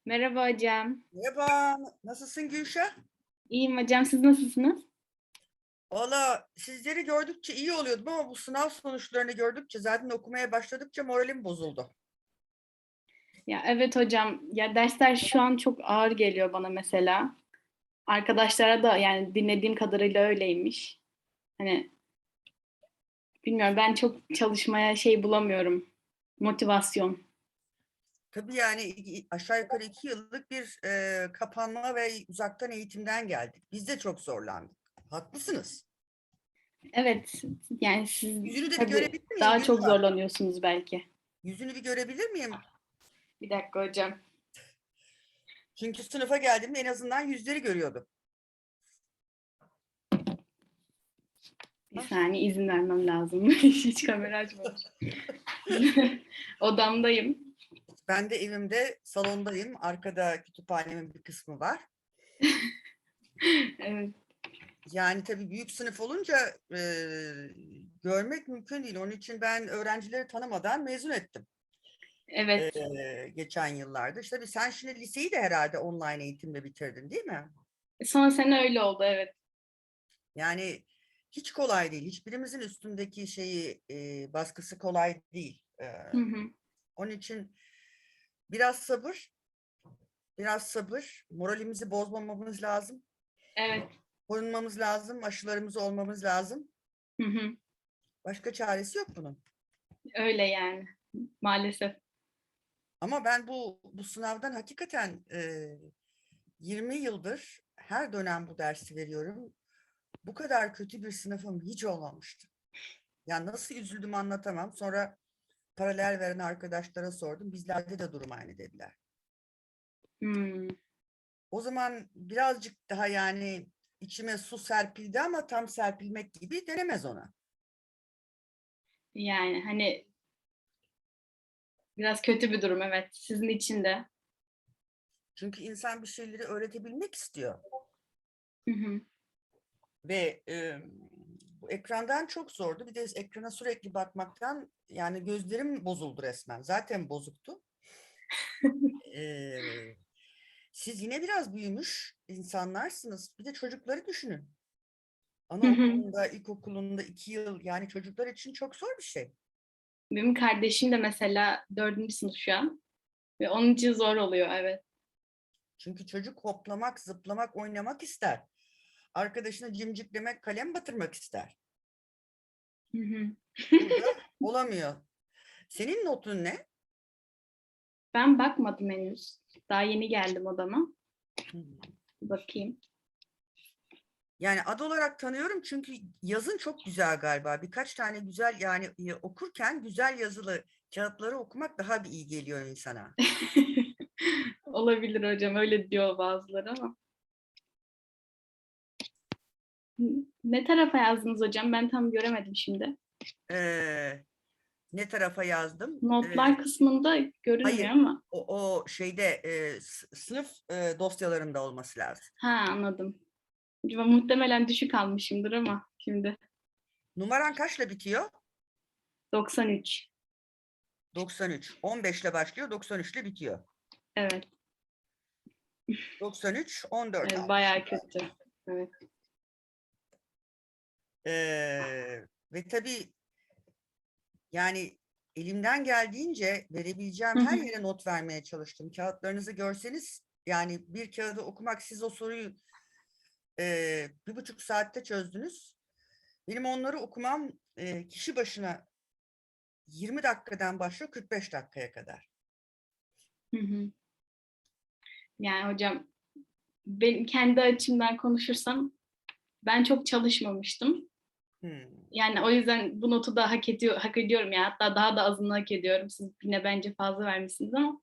Merhaba hocam. Merhaba, nasılsın Gülşah? İyiyim hocam, siz nasılsınız? Valla sizleri gördükçe iyi oluyordum ama bu sınav sonuçlarını gördükçe zaten okumaya başladıkça moralim bozuldu. Ya evet hocam, ya dersler şu an çok ağır geliyor bana mesela. Arkadaşlara da yani dinlediğim kadarıyla öyleymiş. Hani bilmiyorum ben çok çalışmaya şey bulamıyorum. Motivasyon. Tabii yani aşağı yukarı 2 yıllık bir kapanma ve uzaktan eğitimden geldik. Biz de çok zorlandık. Haklısınız. Evet, yani siz Yüzünü de bir tabii görebilir miyim daha çok Gülşah? zorlanıyorsunuz belki. Yüzünü bir görebilir miyim? Bir dakika hocam. Çünkü sınıfa geldiğimde en azından yüzleri görüyordum. Bir Hah, saniye izin vermem lazım. Hiç kamera açmamış. Odamdayım. ben de evimde, salondayım. Arkada kütüphanemin bir kısmı var. Evet. Yani tabii büyük sınıf olunca görmek mümkün değil. Onun için ben öğrencileri tanımadan mezun ettim Evet. geçen yıllarda. İşte sen şimdi liseyi de herhalde online eğitimle bitirdin, değil mi? Son sene öyle oldu, evet. Yani hiç kolay değil. Hiçbirimizin üstündeki baskısı kolay değil. Hı hı. Onun için biraz sabır, biraz sabır. Moralimizi bozmamamız lazım. Evet. Korunmamız lazım. Aşılarımız olmamız lazım. Hı hı. Başka çaresi yok bunun. Öyle yani. Maalesef. Ama ben bu sınavdan hakikaten 20 yıldır her dönem bu dersi veriyorum. Bu kadar kötü bir sınıfım hiç olmamıştı. Yani nasıl üzüldüm anlatamam. Sonra paralel veren arkadaşlara sordum. Bizlerde de durum aynı dediler. Hımm. O zaman birazcık daha yani içime su serpildi ama tam serpilmek gibi denemez ona. Yani, hani, biraz kötü bir durum, evet. Sizin için de. Çünkü insan bir şeyleri öğretebilmek istiyor. Hı hı. Ve bu ekrandan çok zordu. Bir de ekrana sürekli bakmaktan yani gözlerim bozuldu resmen. Zaten bozuktu. E, Siz yine biraz büyümüş insanlarsınız. Bir de çocukları düşünün. Hı hı. Anaokulunda, ilkokulunda 2 yıl yani çocuklar için çok zor bir şey. Benim kardeşim de mesela 4. sınıf şu an ve onun için zor oluyor, evet. Çünkü çocuk hoplamak, zıplamak, oynamak ister. Arkadaşına cimciklemek, kalem batırmak ister. Hı hı. Burada olamıyor. Senin notun ne? Ben bakmadım henüz. Daha yeni geldim odama. Hmm. Bakayım. Yani ad olarak tanıyorum çünkü yazın çok güzel galiba. Birkaç tane güzel yani okurken güzel yazılı kağıtları okumak daha bir iyi geliyor insana. Olabilir hocam, öyle diyor bazıları ama. Ne tarafa yazdınız hocam? Ben tam göremedim şimdi. Ee, Ne tarafa yazdım? Notlar kısmında görünmüyor Hayır, ama. o şeyde sınıf dosyalarında olması lazım. Ha, anladım. Muhtemelen düşük almışımdır ama şimdi Numaran kaçla bitiyor? 93. 93. 15 ile başlıyor, 93 ile bitiyor. Evet. 93, 14 Evet, almışım bayağı kötü. galiba. Evet. Ve tabii yani elimden geldiğince verebileceğim Hı her hı. yere not vermeye çalıştım. Kağıtlarınızı görseniz yani bir kağıdı okumak siz o soruyu 1,5 saatte çözdünüz. Benim onları okumam kişi başına 20 dakikadan başlıyor 45 dakikaya kadar. Hı hı. Yani hocam benim kendi açımdan konuşursam ben çok çalışmamıştım. Hmm. Yani o yüzden bu notu da hak ediyorum ya. Hatta daha da azını hak ediyorum. Siz yine bence fazla vermişsiniz ama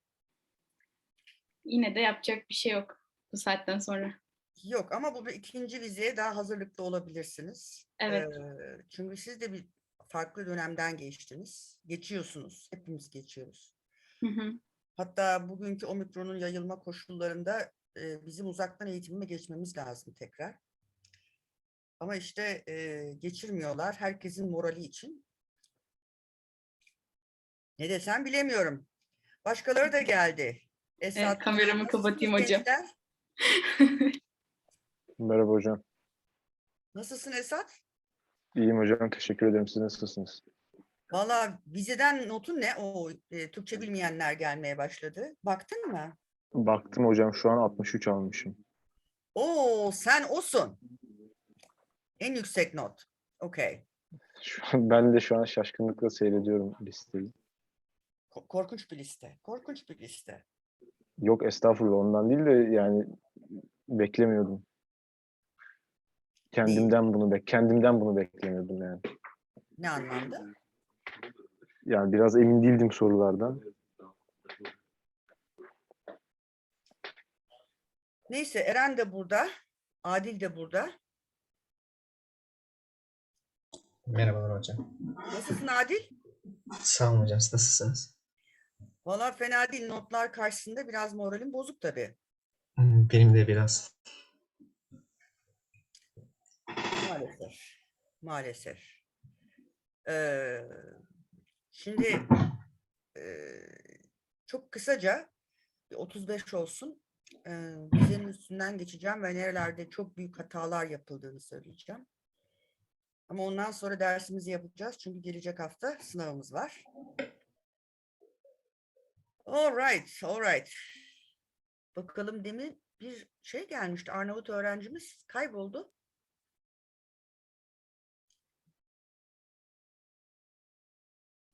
yine de yapacak bir şey yok bu saatten sonra. Yok ama bu bir ikinci vizeye daha hazırlıklı olabilirsiniz. Evet. Çünkü siz de bir farklı dönemden geçtiniz. Geçiyorsunuz. Hepimiz geçiyoruz. Hı hı. Hatta bugünkü omikronun yayılma koşullarında bizim uzaktan eğitimime geçmemiz lazım tekrar. Ama işte geçirmiyorlar herkesin morali için. Ne desem bilemiyorum. Başkaları da geldi. Evet, Esat. kameramı Nasılsınız kapatayım hocam. gençler? Merhaba hocam. Nasılsın Esat? İyiyim hocam. Teşekkür ederim. Siz nasılsınız? Valla vizeden notun ne? O Türkçe bilmeyenler gelmeye başladı. Baktın mı? Baktım hocam, şu an 63 almışım. Oo, sen osun. En yüksek not. Okey. Ben de şu an şaşkınlıkla seyrediyorum listeyi. Korkunç bir liste. Korkunç bir liste. Yok estağfurullah, ondan değil de yani beklemiyordum. Neyi? Kendimden bunu beklemiyordum yani. Ne anlamda? Yani biraz emin değildim sorulardan. Neyse Eren de burada. Adil de burada. Merhabalar hocam. Nasılsın Adil? Sağ olun hocam. Siz nasılsınız? Valla fena değil. Notlar karşısında biraz moralim bozuk tabii. Benim de biraz. Maalesef. Maalesef. Ee, şimdi çok kısaca 35 olsun. Vizenin üstünden geçeceğim ve nerelerde çok büyük hatalar yapıldığını söyleyeceğim. Ama ondan sonra dersimizi yapacağız. Çünkü gelecek hafta sınavımız var. All right, all right. Bakalım demin bir şey gelmişti. Arnavut öğrencimiz kayboldu.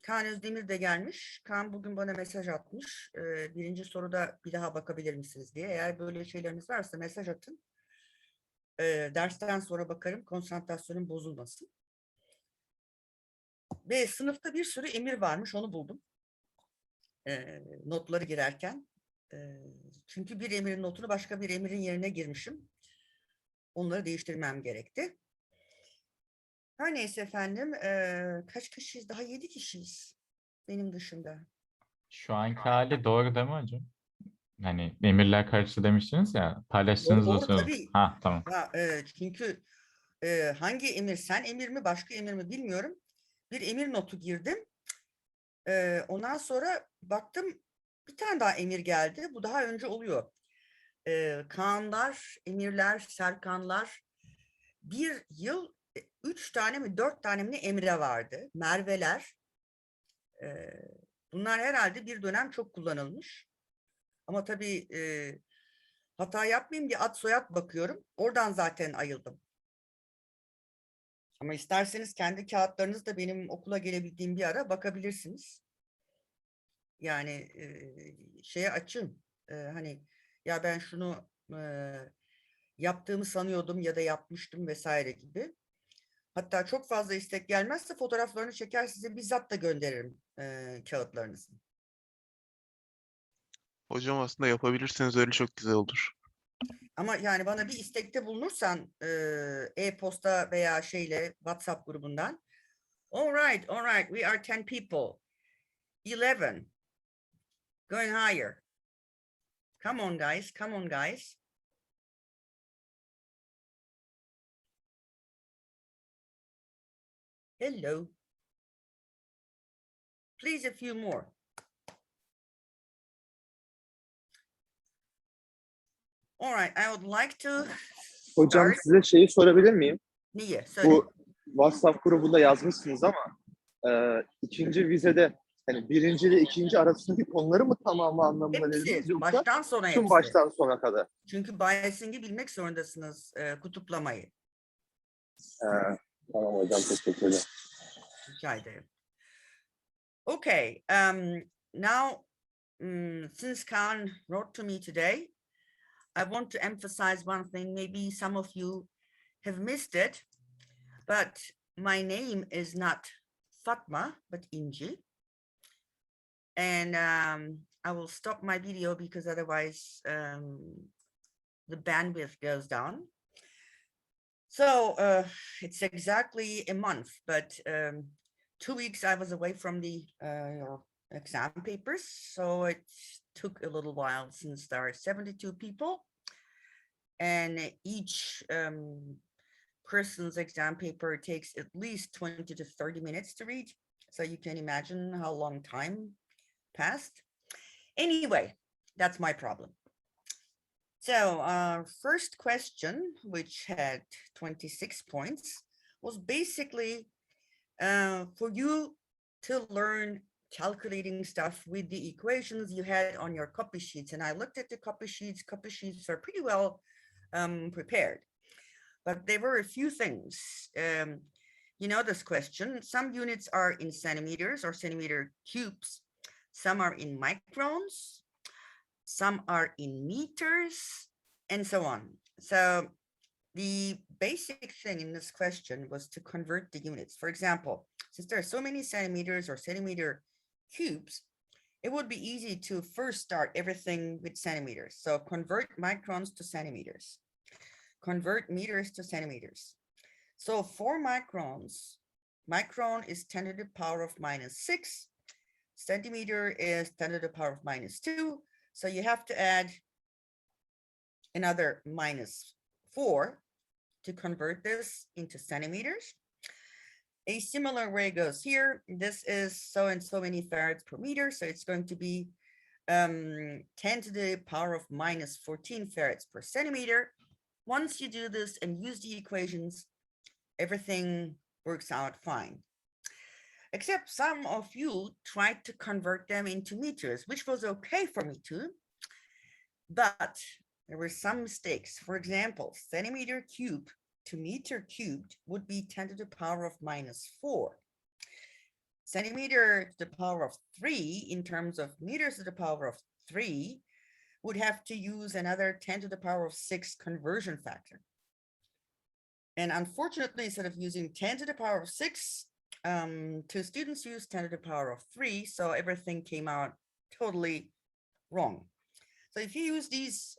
Kaan Özdemir de gelmiş. Kaan bugün bana mesaj atmış. Birinci soruda bir daha bakabilir misiniz diye. Eğer böyle şeyleriniz varsa mesaj atın. Dersten sonra bakarım. Konsantrasyonum bozulmasın. Ve sınıfta bir sürü emir varmış. Onu buldum. Notları girerken. Çünkü bir emirin notunu başka bir emirin yerine girmişim. Onları değiştirmem gerekti. Her neyse efendim. Kaç kişiyiz? Daha 7 kişiyiz. Benim dışında. Şu anki hali doğru değil mi hocam? Hani emirler karşı demiştiniz ya, Doğru paylaştığınız doğru dosya. tabii. Ha, tamam. Ya, çünkü hangi emir, sen emir mi başka emir mi bilmiyorum. Bir emir notu girdim. Ondan sonra baktım bir tane daha emir geldi. Bu daha önce oluyor. Kaanlar, emirler, serkanlar. Bir yıl 3 tane mi 4 tane mi ne emre vardı. Merveler. Bunlar herhalde bir dönem çok kullanılmış. Ama tabii hata yapmayayım diye ad soyad bakıyorum. Oradan zaten ayıldım. Ama isterseniz kendi kağıtlarınızda benim okula gelebildiğim bir ara bakabilirsiniz. Yani şeye açın. Hani ya ben şunu yaptığımı sanıyordum ya da yapmıştım vesaire gibi. Hatta çok fazla istek gelmezse fotoğraflarını çeker size bizzat da gönderirim kağıtlarınızı. Hocam aslında yapabilirseniz öyle çok güzel olur. Ama yani bana bir istekte bulunursan e-posta veya şeyle WhatsApp grubundan. All right, all right. We are 10 people. 11. Going higher. Come on guys, come on guys. Hello. Please a few more. All right, I would like to Hocam start. size şeyi sorabilir miyim? Niye? Söyle. Bu WhatsApp grubunda yazmışsınız ama ikinci vizede hani birinci ile ikinci arasındaki konuları mı tamamı anlamına Hepsi dediniz yoksa baştan sona tüm hepsi. baştan sona kadar? Çünkü biasing'i bilmek zorundasınız, kutuplamayı. E, tamam hocam, teşekkür ederim. Rica ederim. Okay, now since Kaan wrote to me today, I want to emphasize one thing. Maybe some of you have missed it, but my name is not Fatma, but İnci. And I will stop my video because otherwise the bandwidth goes down. So it's exactly a month, but 2 weeks I was away from the exam papers. So it took a little while since there are 72 people and each person's exam paper takes at least 20 to 30 minutes to read. So you can imagine how long time passed. Anyway, That's my problem. So first question, which had 26 points, was basically for you to learn calculating stuff with the equations you had on your copy sheets. And I looked at the copy sheets. Copy sheets are pretty well prepared. But there were a few things. You know this question. Some units are in centimeters or centimeter cubes. Some are in microns. Some are in meters, and so on. So the basic thing in this question was to convert the units. For example, since there are so many centimeters or centimeter cubes, it would be easy to first start everything with centimeters. So convert microns to centimeters, convert meters to centimeters. So for microns, micron is 10 to the power of -6, centimeter is 10 to the power of -2. So you have to add another -4 to convert this into centimeters. A similar way goes here. This is so and so many farads per meter. So it's going to be 10 to the power of -14 farads per centimeter. Once you do this and use the equations, everything works out fine. Except some of you tried to convert them into meters, which was okay for me too. But there were some mistakes. For example, centimeter cubed to meter cubed would be 10 to the power of -4. Centimeter to the power of 3 in terms of meters to the power of 3 would have to use another 10 to the power of 6 conversion factor. And unfortunately, instead of using 10 to the power of 6, two students used 10 to the power of 3, so everything came out totally wrong. So if you use these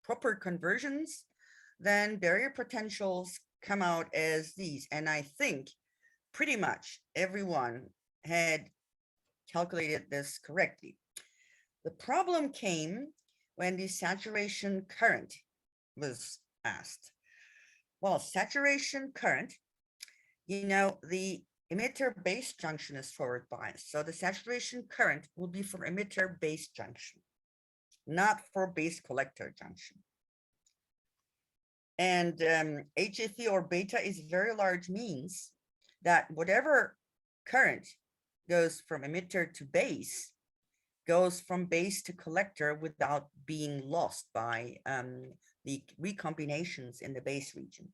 proper conversions, then barrier potentials come out as these. And I think pretty much everyone had calculated this correctly. The problem came when the saturation current was asked. Well, saturation current, you know, the emitter base junction is forward biased. So the saturation current will be for emitter base junction, not for base collector junction. And HFE or beta is very large, means that whatever current goes from emitter to base goes from base to collector without being lost by the recombinations in the base region.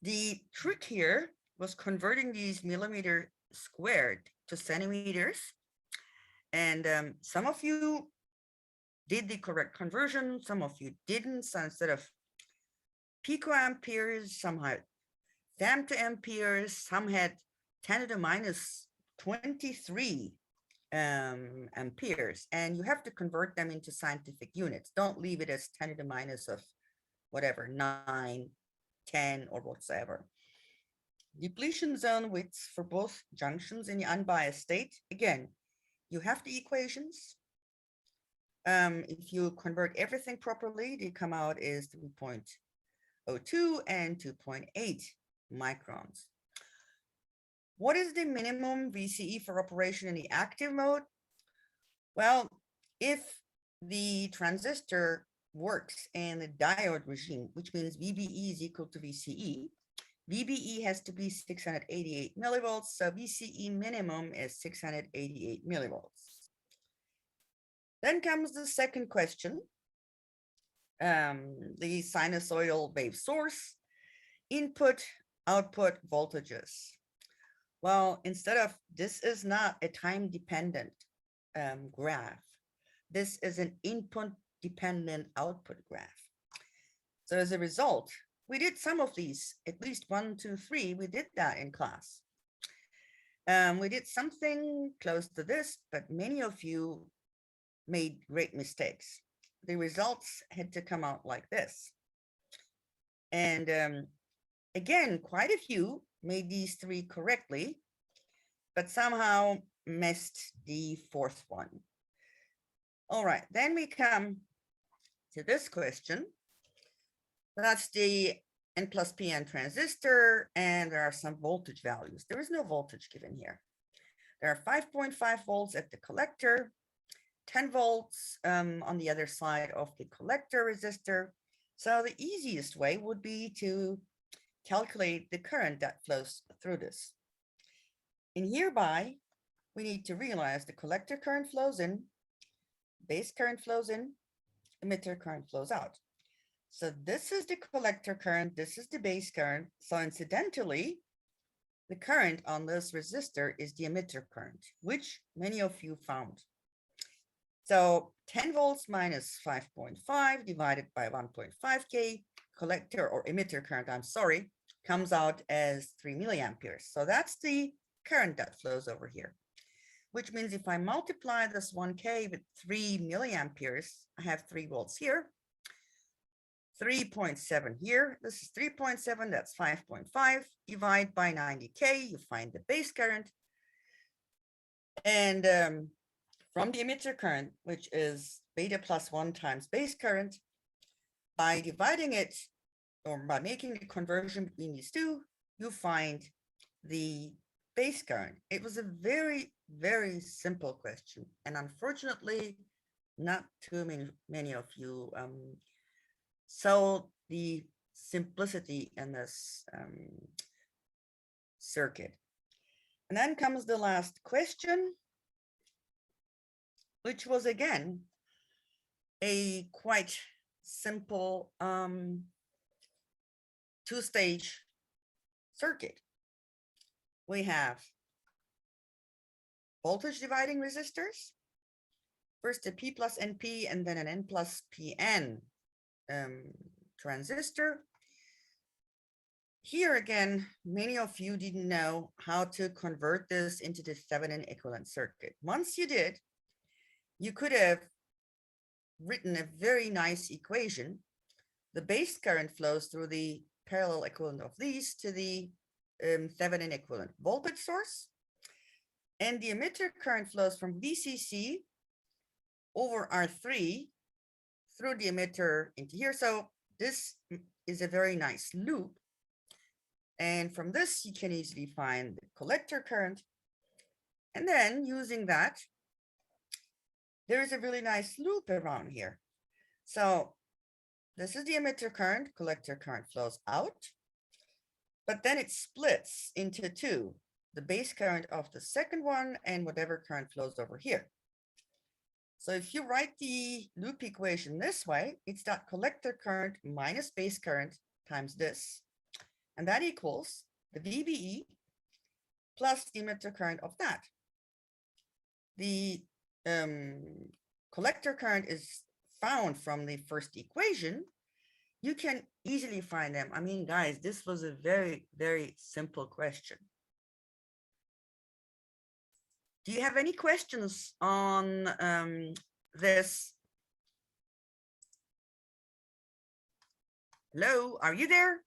The trick here was converting these millimeter squared to centimeters. And some of you did the correct conversion, some of you didn't. So instead of picoamperes, some had femtoamperes, some had 10 to the minus 23 amperes, and you have to convert them into scientific units. Don't leave it as 10 to the minus of whatever, 9, 10, or whatsoever. Depletion zone widths for both junctions in the unbiased state. Again, you have the equations. If you convert everything properly, they come out as 3.02 and 2.8 microns. What is the minimum VCE for operation in the active mode? Well, if the transistor works in the diode regime, which means VBE is equal to VCE, VBE has to be 688 millivolts, so VCE minimum is 688 millivolts. Then comes the second question, the sinusoidal wave source, input, output voltages. Well, instead of, this is not a time-dependent graph. This is an input-dependent output graph. So as a result, we did some of these, at least 1, 2, 3, we did that in class. We did something close to this, but many of you made great mistakes. The results had to come out like this. And again, quite a few made these 3 correctly, but somehow missed the 4th one. All right, then we come to this question. That's the N plus PN transistor, and there are some voltage values. There is no voltage given here. There are 5.5 volts at the collector, 10 volts on the other side of the collector resistor. So the easiest way would be to calculate the current that flows through this. And hereby, we need to realize the collector current flows in, base current flows in, emitter current flows out. So this is the collector current, this is the base current. So incidentally, the current on this resistor is the emitter current, which many of you found. So 10 volts minus 5.5 divided by 1.5K collector or emitter current, I'm sorry, comes out as 3 milliamperes. So that's the current that flows over here, which means if I multiply this 1K with 3 milliamperes, I have 3 volts here, 3.7 here, this is 3.7, that's 5.5, divide by 90K, you find the base current. And from the emitter current, which is beta plus 1 times base current, by dividing it or by making the conversion between these two, you find the base current. It was a very, very simple question. And unfortunately, not too many of you saw the simplicity in this circuit. And then comes the last question, which was again a quite simple two-stage circuit. We have voltage dividing resistors, first a P plus NP and then an N plus PN transistor. Here again, many of you didn't know how to convert this into the Thevenin equivalent circuit. Once you did, you could have written a very nice equation. The base current flows through the parallel equivalent of these to the Thevenin equivalent voltage source. And the emitter current flows from VCC over R3 through the emitter into here. So this is a very nice loop. And from this, you can easily find the collector current. And then using that, there's a really nice loop around here. So this is the emitter current, collector current flows out, but then it splits into two, the base current of the second one and whatever current flows over here. So if you write the loop equation this way, it's that collector current minus base current times this. And that equals the VBE plus the emitter current of that. The collector current is found from the first equation. You can easily find them. I mean, guys, this was a very, very simple question. Do you have any questions on this? Hello, are you there?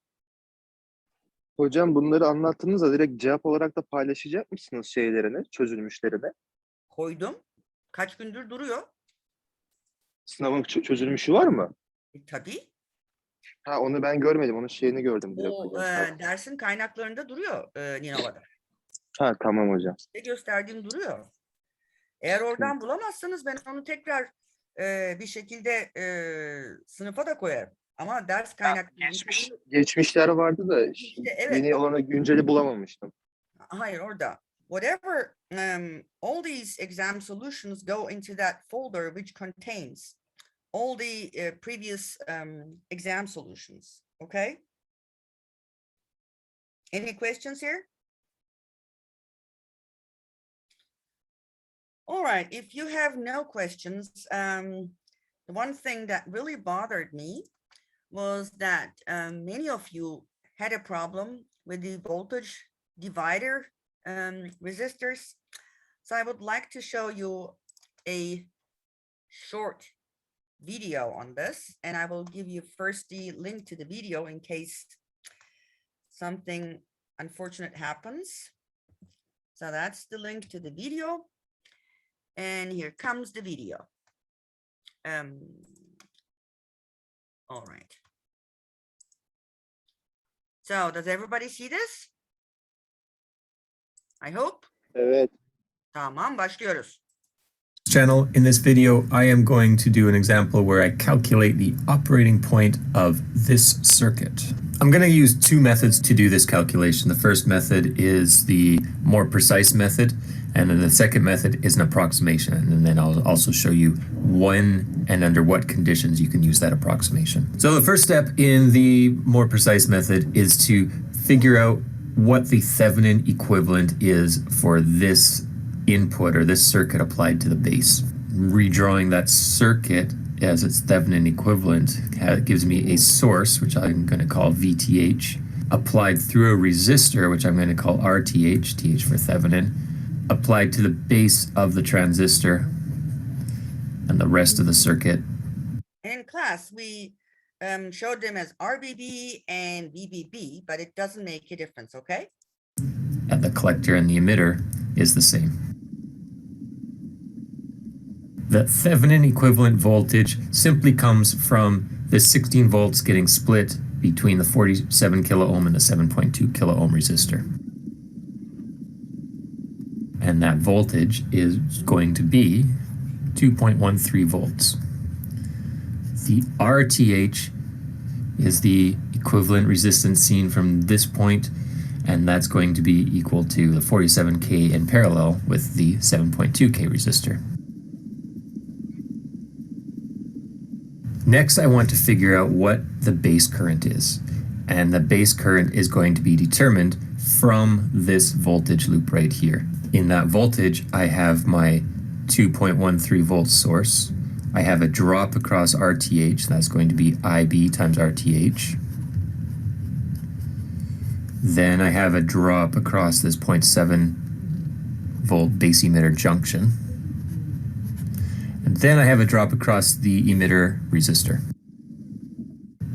Hocam bunları anlattığınızda direkt cevap olarak da paylaşacak mısınız şeylerini, çözülmüşlerini? Koydum. Kaç gündür duruyor? Sınavın çözülmüşü var mı? Tabii. Ha, onu ben görmedim. Onun şeyini gördüm direkt O hocam. dersin kaynaklarında duruyor Ninova'da. Ha, tamam hocam. Ne gösterdiğim duruyor. Eğer oradan bulamazsanız ben onu tekrar bir şekilde sınıfa da koyarım. Ama ders kaynaklarında... Geçmişler vardı da İşte, evet. yeni olanı günceli bulamamıştım. Hayır, orada. Whatever, all these exam solutions go into that folder which contains all the previous exam solutions. Okay? Any questions here? All right, if you have no questions, the one thing that really bothered me was that many of you had a problem with the voltage divider resistors. So I would like to show you a short video on this, and I will give you first the link to the video in case something unfortunate happens. So that's the link to the video. And here comes the video. All right. So does everybody see this? I hope. Evet. Tamam, başlıyoruz. channel. In this video, I am going to do an example where I calculate the operating point of this circuit. I'm going to use two methods to do this calculation. The first method is the more precise method, and then the second method is an approximation. And then I'll also show you when and under what conditions you can use that approximation. So the first step in the more precise method is to figure out what the Thevenin equivalent is for this input or this circuit applied to the base. Redrawing that circuit as its Thevenin equivalent gives me a source, which I'm going to call VTH, applied through a resistor, which I'm going to call RTH, TH for Thevenin, applied to the base of the transistor and the rest of the circuit. In class, we showed them as RBB and VBB, but it doesn't make a difference, okay? And the collector and the emitter is the same. The Thevenin equivalent voltage simply comes from the 16 volts getting split between the 47 kilo ohm and the 7.2 kilo ohm resistor. And that voltage is going to be 2.13 volts. The RTH is the equivalent resistance seen from this point, and that's going to be equal to the 47K in parallel with the 7.2K resistor. Next, I want to figure out what the base current is. And the base current is going to be determined from this voltage loop right here. In that voltage, I have my 2.13 volt source. I have a drop across RTH, that's going to be IB times RTH. Then I have a drop across this 0.7 volt base emitter junction. And then I have a drop across the emitter resistor.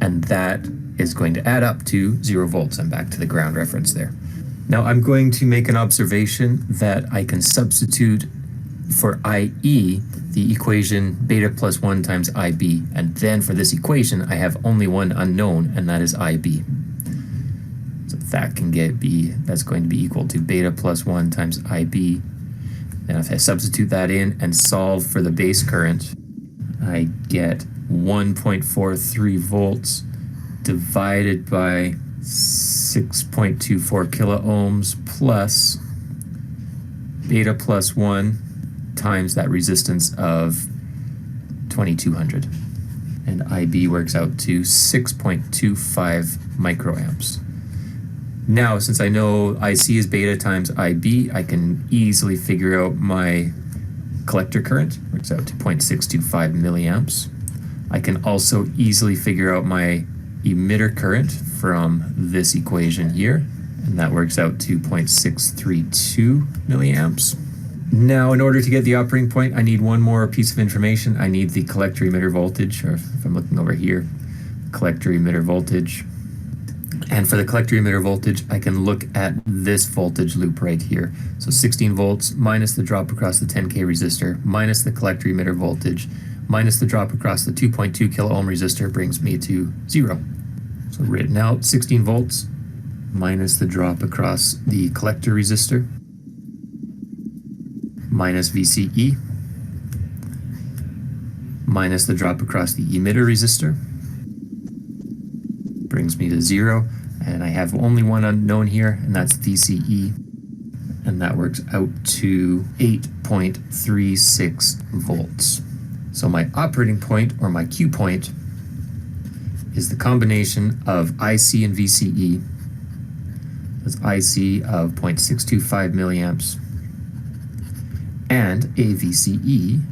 And that is going to add up to 0 volts. I'm back to the ground reference there. Now I'm going to make an observation that I can substitute for IE the equation beta plus 1 times IB. And then for this equation, I have only one unknown, and that is IB. So that can that's going to be equal to beta plus 1 times IB. And if I substitute that in and solve for the base current, I get 1.43 volts divided by 6.24 kilo ohms plus beta plus 1 times that resistance of 2200. And IB works out to 6.25 microamps. Now, since I know IC is beta times IB, I can easily figure out my collector current, works out to 0.625 milliamps. I can also easily figure out my emitter current from this equation here, and that works out to 0.632 milliamps. Now, in order to get the operating point, I need one more piece of information. I need the collector emitter voltage, or if I'm looking over here, collector emitter voltage. And for the collector emitter voltage, I can look at this voltage loop right here. So 16 volts minus the drop across the 10K resistor, minus the collector emitter voltage, minus the drop across the 2.2 kilo ohm resistor brings me to 0. So written out, 16 volts minus the drop across the collector resistor, minus VCE, minus the drop across the emitter resistor, brings me to 0, and I have only one unknown here, and that's VCE, and that works out to 8.36 volts. So my operating point, or my Q point, is the combination of IC and VCE. That's IC of 0.625 milliamps and a VCE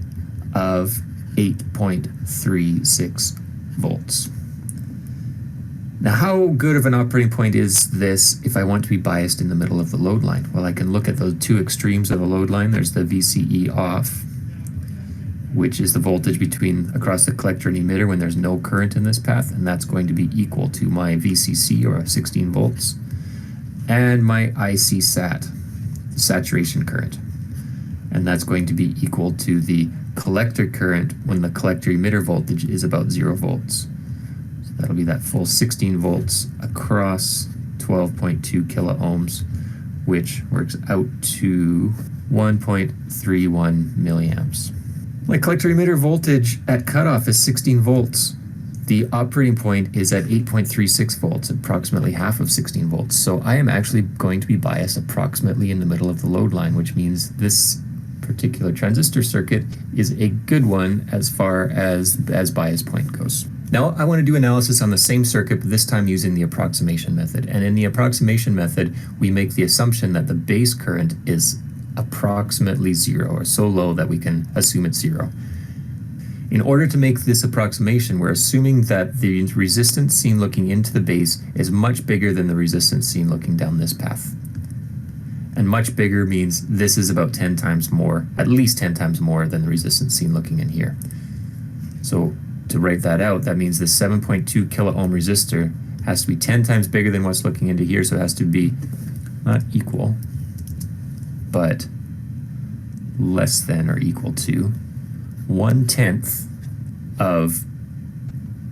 of 8.36 volts. Now, how good of an operating point is this if I want to be biased in the middle of the load line? Well, I can look at those two extremes of the load line. There's the VCE off, which is the voltage across the collector and emitter when there's no current in this path, and that's going to be equal to my VCC, or 16 volts, and my IC sat, the saturation current, and that's going to be equal to the collector current when the collector emitter voltage is about 0 volts. So that'll be that full 16 volts across 12.2 kilo ohms, which works out to 1.31 milliamps. My collector emitter voltage at cutoff is 16 volts. The operating point is at 8.36 volts, approximately half of 16 volts. So I am actually going to be biased approximately in the middle of the load line, which means this particular transistor circuit is a good one as far as bias point goes. Now I want to do analysis on the same circuit, but this time using the approximation method. And in the approximation method, we make the assumption that the base current is approximately zero, or so low that we can assume it's zero. In order to make this approximation, we're assuming that the resistance seen looking into the base is much bigger than the resistance seen looking down this path. And much bigger means this is about 10 times more, at least 10 times more than the resistance seen looking in here. So to write that out, that means the 7.2 kilo ohm resistor has to be 10 times bigger than what's looking into here, so it has to be not equal, but less than or equal to 1/10 of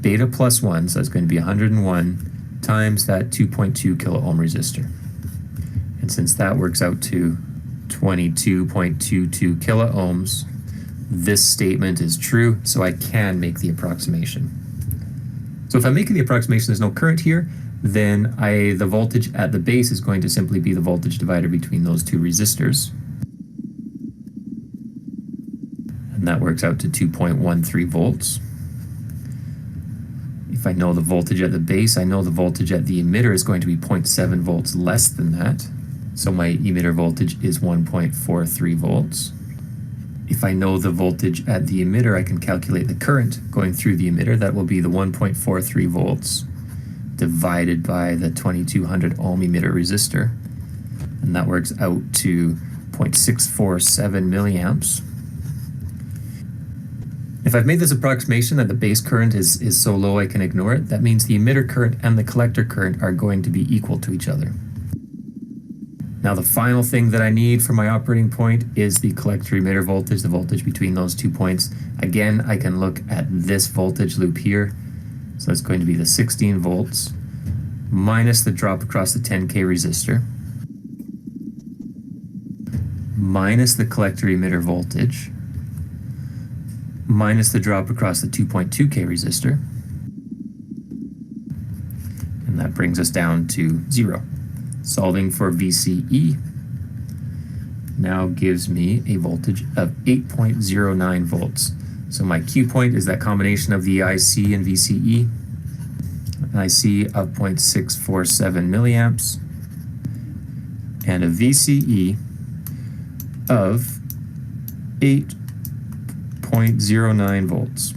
beta plus 1, so it's going to be 101 times that 2.2 kilo ohm resistor. And since that works out to 22.22 kilo ohms, this statement is true, so I can make the approximation. So if I'm making the approximation, there's no current here, then the voltage at the base is going to simply be the voltage divider between those two resistors. And that works out to 2.13 volts. If I know the voltage at the base, I know the voltage at the emitter is going to be 0.7 volts less than that. So my emitter voltage is 1.43 volts. If I know the voltage at the emitter, I can calculate the current going through the emitter. That will be the 1.43 volts divided by the 2200 ohm emitter resistor. And that works out to 0.647 milliamps. If I've made this approximation that the base current is so low I can ignore it, that means the emitter current and the collector current are going to be equal to each other. Now the final thing that I need for my operating point is the collector emitter voltage, the voltage between those 2 points. Again, I can look at this voltage loop here. So it's going to be the 16 volts minus the drop across the 10K resistor minus the collector emitter voltage minus the drop across the 2.2K resistor. And that brings us down to 0. Solving for VCE now gives me a voltage of 8.09 volts. So my Q point is that combination of the IC and VCE. IC of 0.647 milliamps and a VCE of 8.09 volts.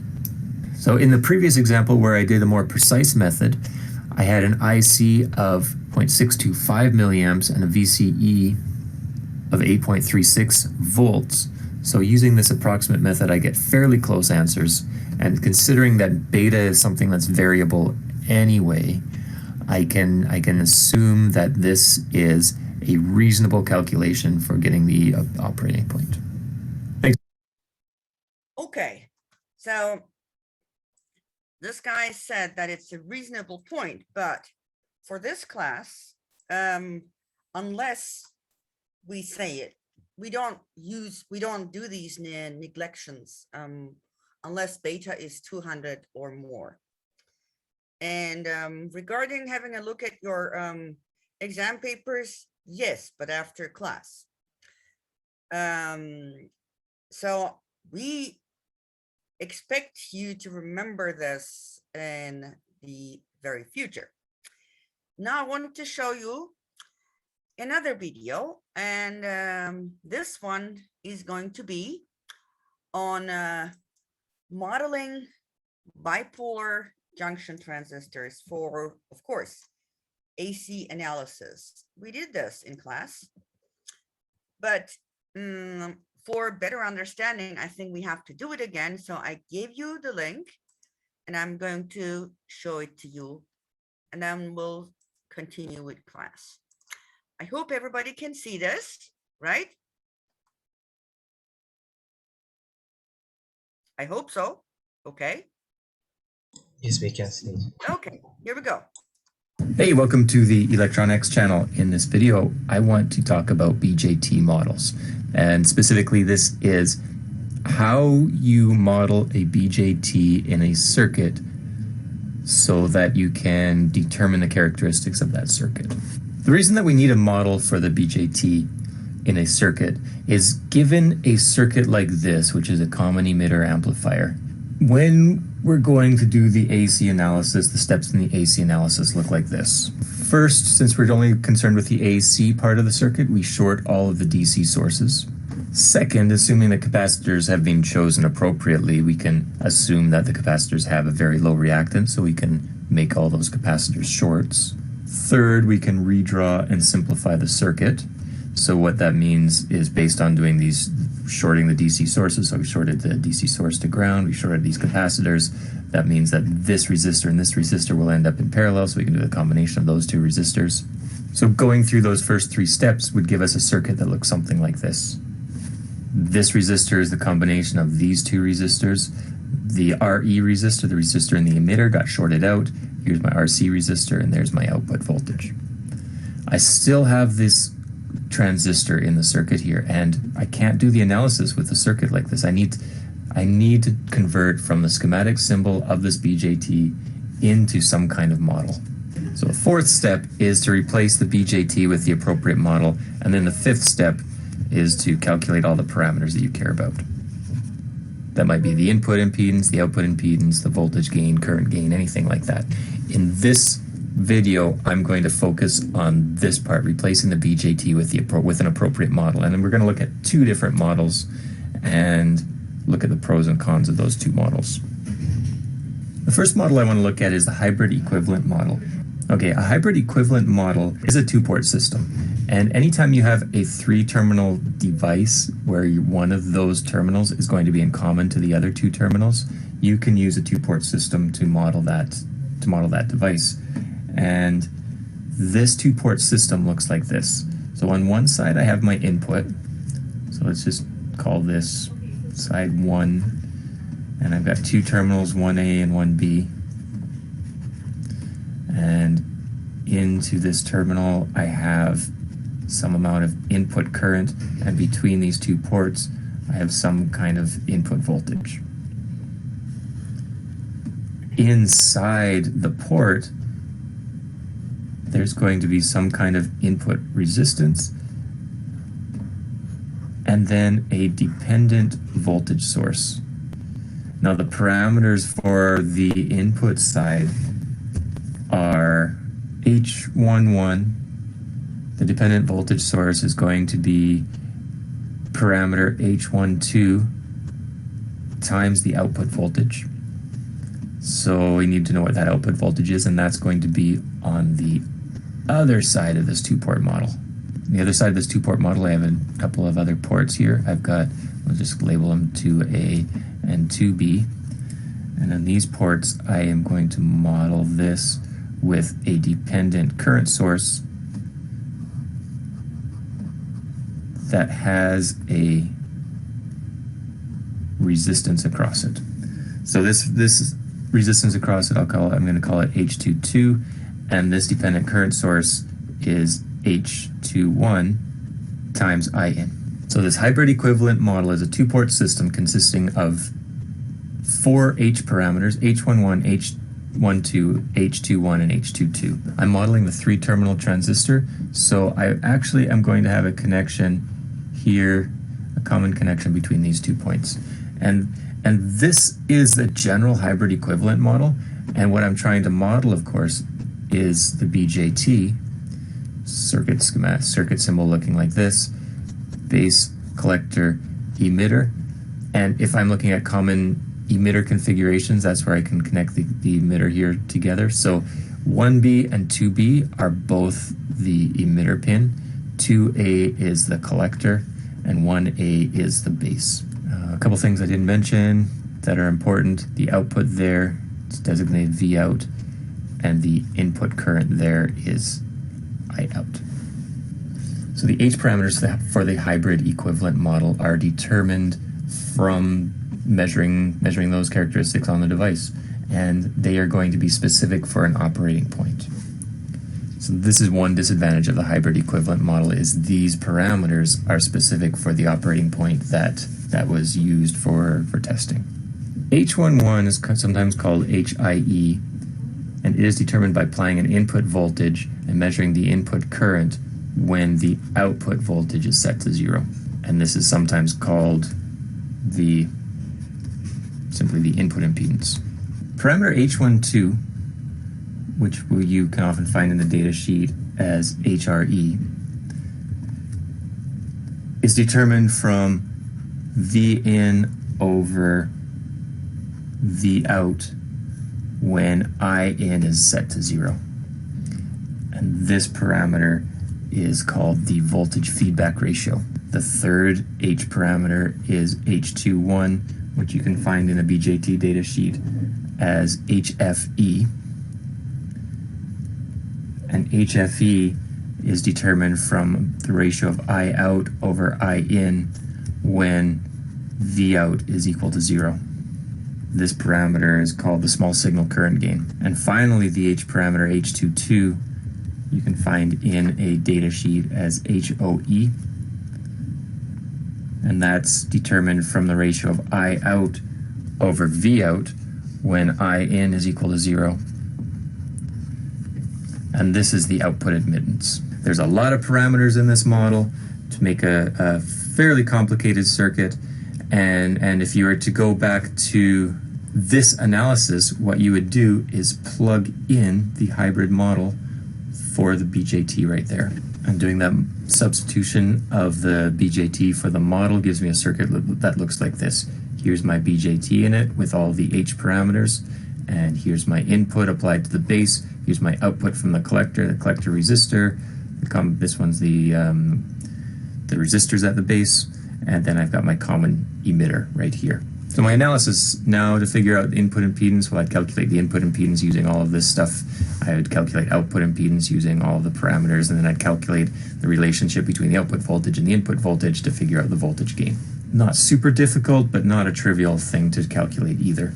So in the previous example where I did a more precise method, I had an IC of 0.625 milliamps and a VCE of 8.36 volts. So using this approximate method, I get fairly close answers. And considering that beta is something that's variable anyway, I can assume that this is a reasonable calculation for getting the operating point. Thanks. Okay, so this guy said that it's a reasonable point, but for this class, unless we say it, we don't do these neglections unless beta is 200 or more. And regarding having a look at your exam papers, yes, but after class. So we expect you to remember this in the very future. Now I wanted to show you another video, and this one is going to be on modeling bipolar junction transistors for, of course, AC analysis. We did this in class, but for better understanding, I think we have to do it again. So I gave you the link and I'm going to show it to you, and then we'll continue with class. I hope everybody can see this, right? I hope so. Okay. Yes, we can see. Okay, here we go. Hey, welcome to the Electronics channel. In this video, I want to talk about BJT models. And specifically, this is how you model a BJT in a circuit so that you can determine the characteristics of that circuit. The reason that we need a model for the BJT in a circuit is, given a circuit like this, which is a common emitter amplifier, when we're going to do the AC analysis, the steps in the AC analysis look like this. First, since we're only concerned with the AC part of the circuit, we short all of the DC sources. Second, assuming that capacitors have been chosen appropriately, we can assume that the capacitors have a very low reactance, so we can make all those capacitors shorts. Third, we can redraw and simplify the circuit. So what that means is, based on doing these, shorting the DC sources, so we shorted the DC source to ground, we shorted these capacitors, that means that this resistor and this resistor will end up in parallel, so we can do the combination of those two resistors. So going through those first three steps would give us a circuit that looks something like this. This resistor is the combination of these two resistors. The RE resistor, the resistor in the emitter, got shorted out. Here's my RC resistor, and there's my output voltage. I still have this transistor in the circuit here, and I can't do the analysis with a circuit like this. I need to convert from the schematic symbol of this BJT into some kind of model. So the fourth step is to replace the BJT with the appropriate model, and then the fifth step is to calculate all the parameters that you care about. That might be the input impedance, the output impedance, the voltage gain, current gain, anything like that. In this video, I'm going to focus on this part, replacing the BJT with an appropriate model. And then we're going to look at two different models and look at the pros and cons of those two models. The first model I want to look at is the hybrid equivalent model. Okay, a hybrid equivalent model is a two-port system. And anytime you have a three-terminal device where one of those terminals is going to be in common to the other two terminals, you can use a two-port system to model that device. And this two-port system looks like this. So on one side I have my input. So let's just call this side 1. And I've got two terminals, 1A and 1B. And into this terminal I have some amount of input current, and between these two ports I have some kind of input voltage. Inside the port there's going to be some kind of input resistance and then a dependent voltage source. Now the parameters for the input side are H11. The dependent voltage source is going to be parameter H12 times the output voltage. So we need to know what that output voltage is, and that's going to be on the other side of this two-port model. On the other side of this two-port model, I have a couple of other ports here. I'll just label them 2A and 2B. And on these ports, I am going to model this with a dependent current source that has a resistance across it. So this resistance across it, I'm going to call it H22, and this dependent current source is H21 times IN. So this hybrid equivalent model is a two-port system consisting of 4 H parameters: H11, H12, H21, and H22. I'm modeling the three-terminal transistor, so I actually am going to have a connection here, a common connection between these 2 points. And this is the general hybrid equivalent model, and what I'm trying to model, of course, is the BJT circuit schematic, circuit symbol looking like this: base, collector, emitter. And if I'm looking at common emitter configurations, that's where I can connect the emitter here together. So 1B and 2B are both the emitter pin, 2A is the collector, and 1A is the base. A couple things I didn't mention that are important: the output there, it's designated V out, and the input current there is I out. So the H parameters for the hybrid equivalent model are determined from measuring those characteristics on the device, and they are going to be specific for an operating point. So this is one disadvantage of the hybrid equivalent model, is these parameters are specific for the operating point that that was used for testing. H11 is sometimes called HIE, and it is determined by applying an input voltage and measuring the input current when the output voltage is set to 0. And this is sometimes called simply the input impedance. Parameter H12, which you can often find in the data sheet as HRE, is determined from V in over V out when I in is set to 0. And this parameter is called the voltage feedback ratio. The third H parameter is H21, which you can find in a BJT data sheet as HFE. And HFE is determined from the ratio of I out over I in when V out is equal to 0. This parameter is called the small signal current gain. And finally, the H parameter H22 you can find in a data sheet as HOE. And that's determined from the ratio of I out over V out when I in is equal to 0. And this is the output admittance. There's a lot of parameters in this model to make a fairly complicated circuit. And if you were to go back to this analysis, what you would do is plug in the hybrid model for the BJT right there. And doing that substitution of the BJT for the model gives me a circuit that looks like this. Here's my BJT in it with all the H parameters, and here's my input applied to the base. Here's my output from the collector resistor. This one's the resistors at the base, and then I've got my common emitter right here. So my analysis now to figure out input impedance, well, I'd calculate the input impedance using all of this stuff. I would calculate output impedance using all of the parameters, and then I'd calculate the relationship between the output voltage and the input voltage to figure out the voltage gain. Not super difficult, but not a trivial thing to calculate either.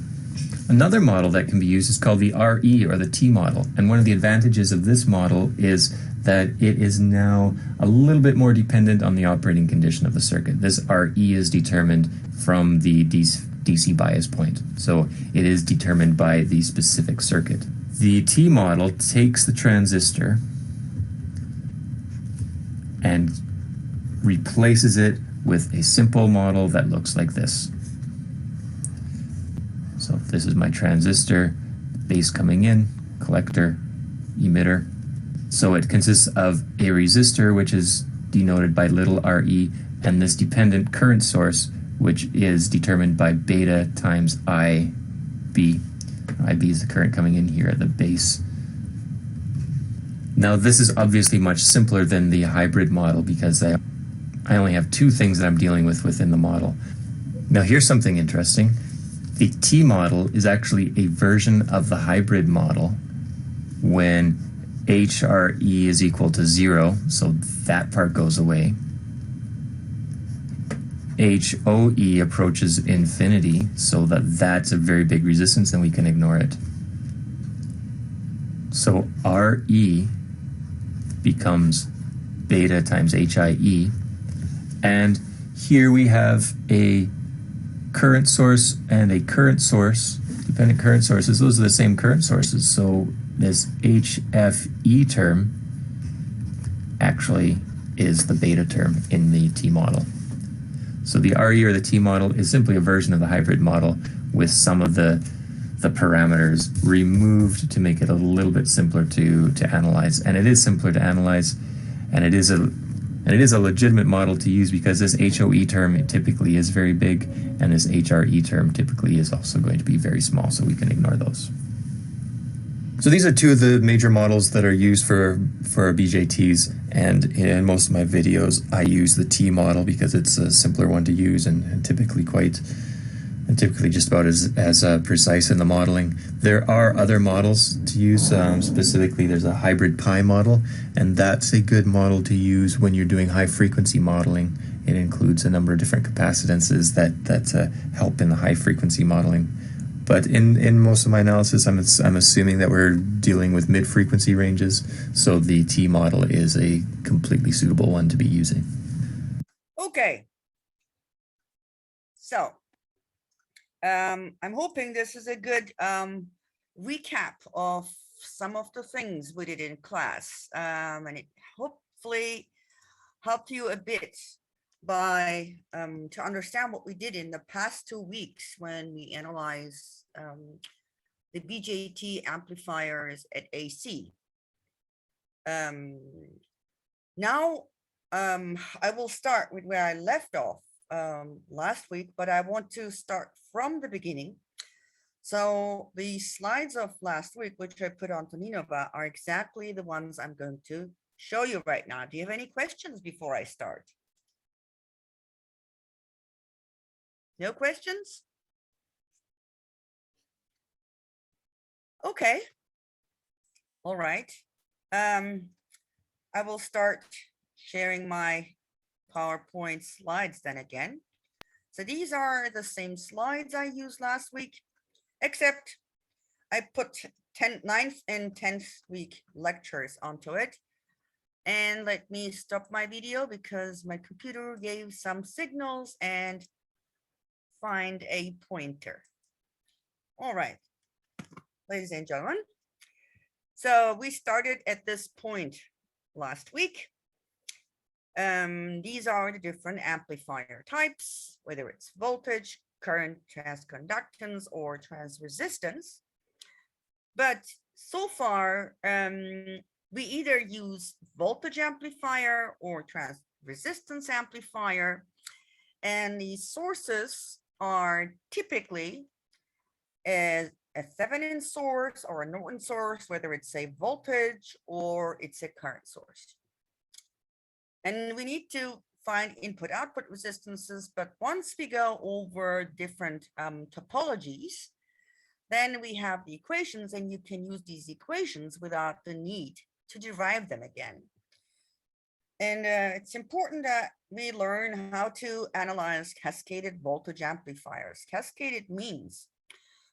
Another model that can be used is called the RE, or the T model. And one of the advantages of this model is that it is now a little bit more dependent on the operating condition of the circuit. This RE is determined from the DC bias point. So it is determined by the specific circuit. The T model takes the transistor and replaces it with a simple model that looks like this. So this is my transistor, base coming in, collector, emitter. So it consists of a resistor, which is denoted by little re, and this dependent current source, which is determined by beta times IB. IB is the current coming in here at the base. Now this is obviously much simpler than the hybrid model because I only have two things that I'm dealing with within the model. Now here's something interesting. The T model is actually a version of the hybrid model when HRE is equal to 0, so that part goes away. HOE approaches infinity, so that's a very big resistance and we can ignore it. So RE becomes beta times HIE, and here we have a current source and a current source, dependent current sources. Those are the same current sources, so this HFE term actually is the beta term in the T model. So the RE or the T model is simply a version of the hybrid model with some of the parameters removed to make it a little bit simpler to analyze. And it is simpler to analyze, and it is a legitimate model to use because this HOE term typically is very big, and this HRE term typically is also going to be very small, so we can ignore those. So these are two of the major models that are used for BJTs, and in most of my videos I use the T model because it's a simpler one to use and typically just about as precise in the modeling. There are other models to use, specifically there's a hybrid pi model, and that's a good model to use when you're doing high frequency modeling. It includes a number of different capacitances that help in the high frequency modeling. But in most of my analysis, I'm assuming that we're dealing with mid-frequency ranges, so the T model is a completely suitable one to be using. Okay. So I'm hoping this is a good recap of some of the things we did in class, and it hopefully helped you a bit by to understand what we did in the past 2 weeks when we analyzed the BJT amplifiers at AC. Now I will start with where I left off last week, but I want to start from the beginning. So the slides of last week, which I put on Toninova, are exactly the ones I'm going to show you right now. Do you have any questions before I start? No questions? Okay. All right. I will start sharing my PowerPoint slides then again. So these are the same slides I used last week, except I put 9th and 10th week lectures onto it. And let me stop my video because my computer gave some signals and find a pointer. All right, ladies and gentlemen. So we started at this point last week. These are the different amplifier types, whether it's voltage, current, transconductance, or transresistance. But so far, we either use voltage amplifier or transresistance amplifier, and these sources are typically a Thevenin source or a Norton source, whether it's a voltage or it's a current source. And we need to find input-output resistances, but once we go over different topologies, then we have the equations, and you can use these equations without the need to derive them again. And it's important that we learn how to analyze cascaded voltage amplifiers. Cascaded means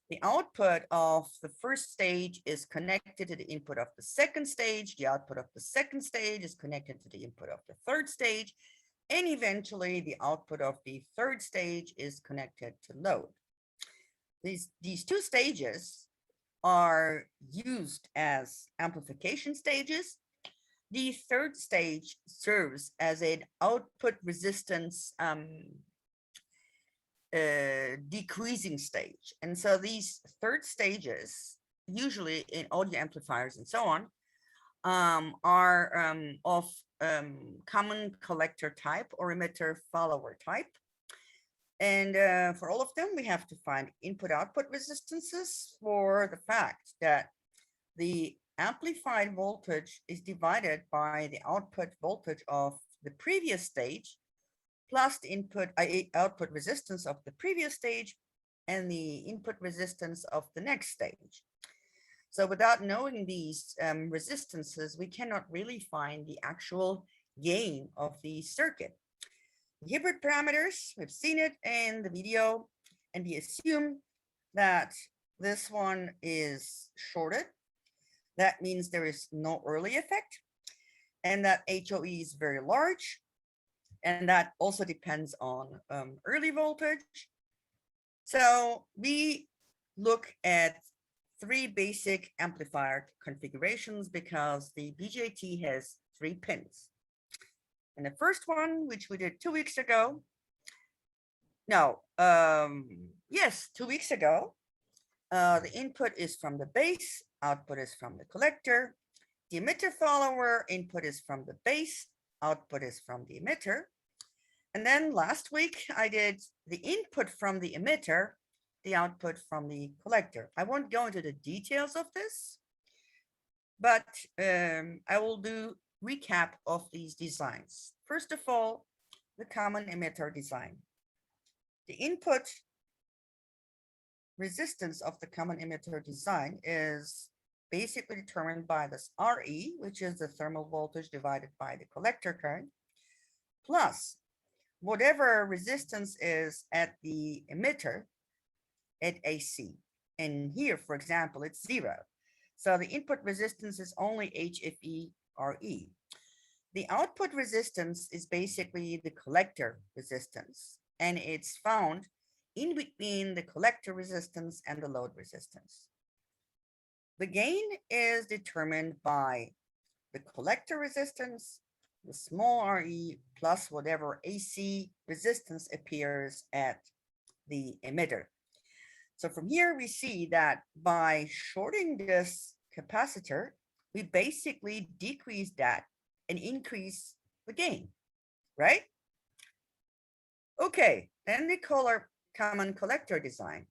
the output of the first stage is connected to the input of the second stage. The output of the second stage is connected to the input of the third stage. And eventually the output of the third stage is connected to load. These two stages are used as amplification stages. The third stage serves as an output resistance decreasing stage. And so these third stages, usually in audio amplifiers and so on, are of common collector type or emitter follower type. And for all of them, we have to find input-output resistances for the fact that the amplified voltage is divided by the output voltage of the previous stage plus the output resistance of the previous stage and the input resistance of the next stage. So without knowing these resistances, we cannot really find the actual gain of the circuit. The hybrid parameters, we've seen it in the video, and we assume that this one is shorted. That means there is no early effect, and that HOE is very large. And that also depends on early voltage. So we look at 3 basic amplifier configurations because the BJT has 3 pins. And the first one, which we did 2 weeks ago, yes, 2 weeks ago, the input is from the base, output is from the collector. The emitter follower, input is from the base, output is from the emitter. And then last week I did the input from the emitter, the output from the collector. I won't go into the details of this, but I will do recap of these designs. First of all, the common emitter design. The input resistance of the common emitter design is basically determined by this RE, which is the thermal voltage divided by the collector current, plus whatever resistance is at the emitter at AC. And here, for example, it's 0. So the input resistance is only HFE RE. The output resistance is basically the collector resistance, and it's found in between the collector resistance and the load resistance. The gain is determined by the collector resistance, the small RE plus whatever AC resistance appears at the emitter. So from here, we see that by shorting this capacitor, we basically decrease that and increase the gain, right? Okay, then we call our common collector design.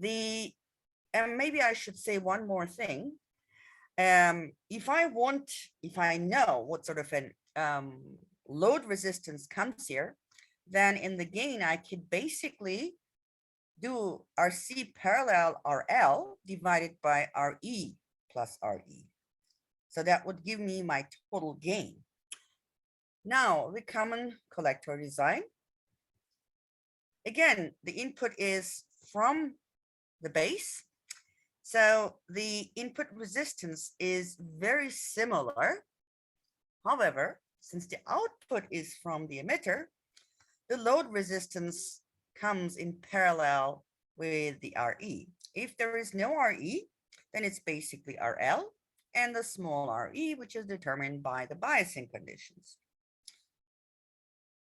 And maybe I should say one more thing. If I know what sort of an load resistance comes here, then in the gain, I could basically do RC parallel RL divided by RE plus RE. So that would give me my total gain. Now, the common collector design. Again, the input is from the base. So the input resistance is very similar. However, since the output is from the emitter, the load resistance comes in parallel with the RE. If there is no RE, then it's basically RL and the small RE, which is determined by the biasing conditions.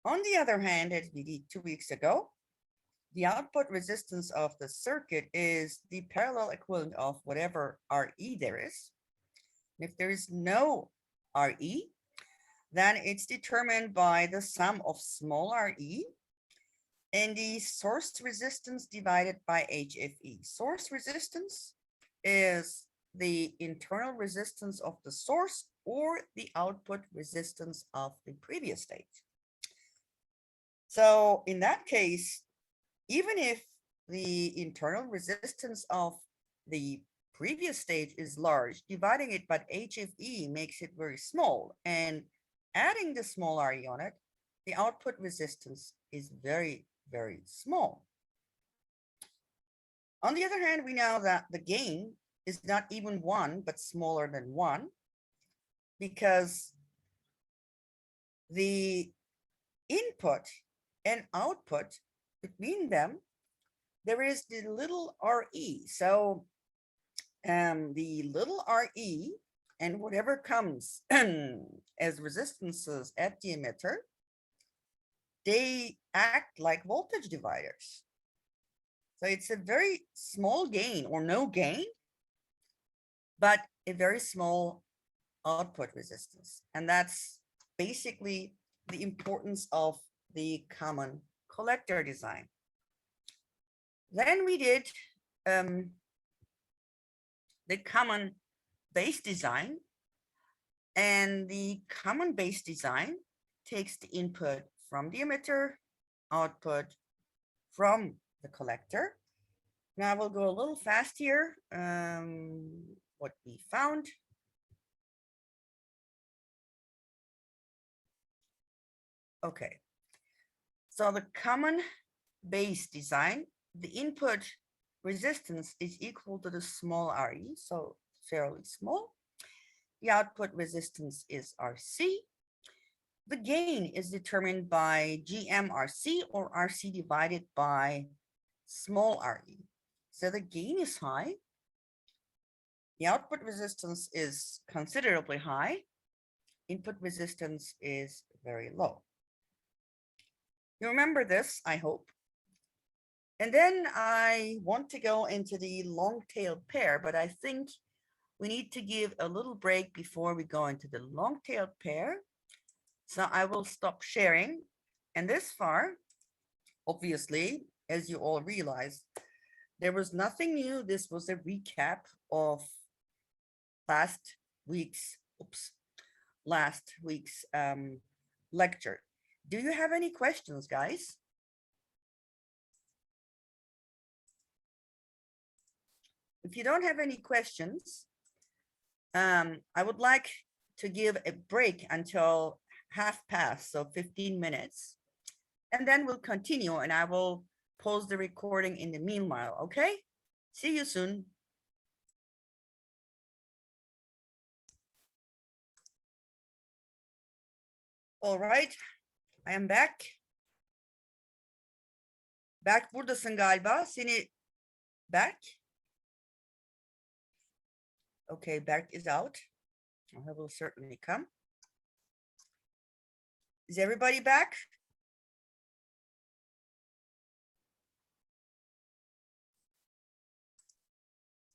On the other hand, as we did 2 weeks ago, the output resistance of the circuit is the parallel equivalent of whatever RE there is. If there is no RE, then it's determined by the sum of small RE and the source resistance divided by HFE. Source resistance is the internal resistance of the source or the output resistance of the previous state. So in that case, even if the internal resistance of the previous stage is large, dividing it by HFE makes it very small, and adding the small RE on it, the output resistance is very, very small. On the other hand, we know that the gain is not even 1, but smaller than 1, because the input and output between them, there is the little RE. So the little RE and whatever comes as resistances at the emitter, they act like voltage dividers. So it's a very small gain or no gain, but a very small output resistance. And that's basically the importance of the common collector design. Then we did the common base design, and the common base design takes the input from the emitter, output from the collector. Now we'll go a little fast here. What we found. Okay, so the common base design, the input resistance is equal to the small RE, so fairly small. The output resistance is RC. The gain is determined by GMRC or RC divided by small RE. So the gain is high. The output resistance is considerably high. Input resistance is very low. You remember this, I hope. And then I want to go into the long-tailed pair, but I think we need to give a little break before we go into the long-tailed pair. So I will stop sharing. And this far, obviously, as you all realize, there was nothing new. This was a recap of last week's lecture. Do you have any questions, guys? If you don't have any questions, I would like to give a break until 1:30, so 15 minutes. And then we'll continue, and I will pause the recording in the meanwhile, okay? See you soon. All right, I am back. Berk buradasın galiba. Berk? Okay, Berk is out. He will certainly come. Is everybody back?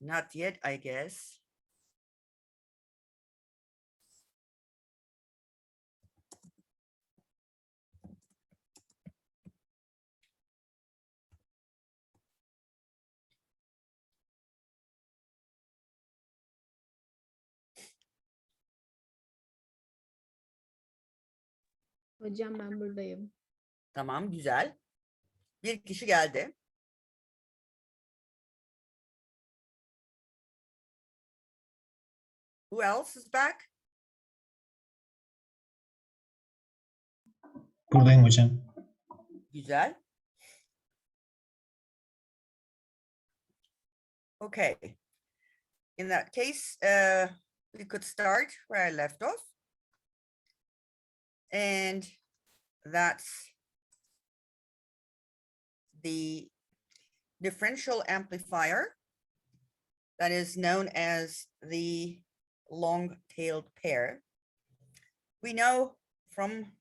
Not yet, I guess. Hocam ben buradayım. Tamam, güzel. Bir kişi geldi. Who else is back? Buradayım hocam. Güzel. Okay. In that case, we could start where I left off. And that's the differential amplifier that is known as the long-tailed pair. We know from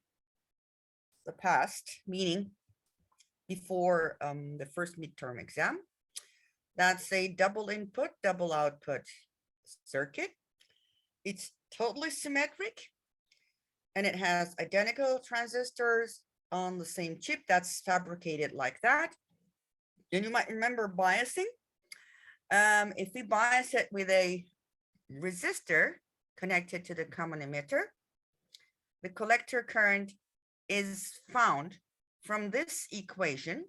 the past, meaning before the first midterm exam, that's a double input, double output circuit. It's totally symmetric and it has identical transistors on the same chip that's fabricated like that. And you might remember biasing. If we bias it with a resistor connected to the common emitter, the collector current is found from this equation,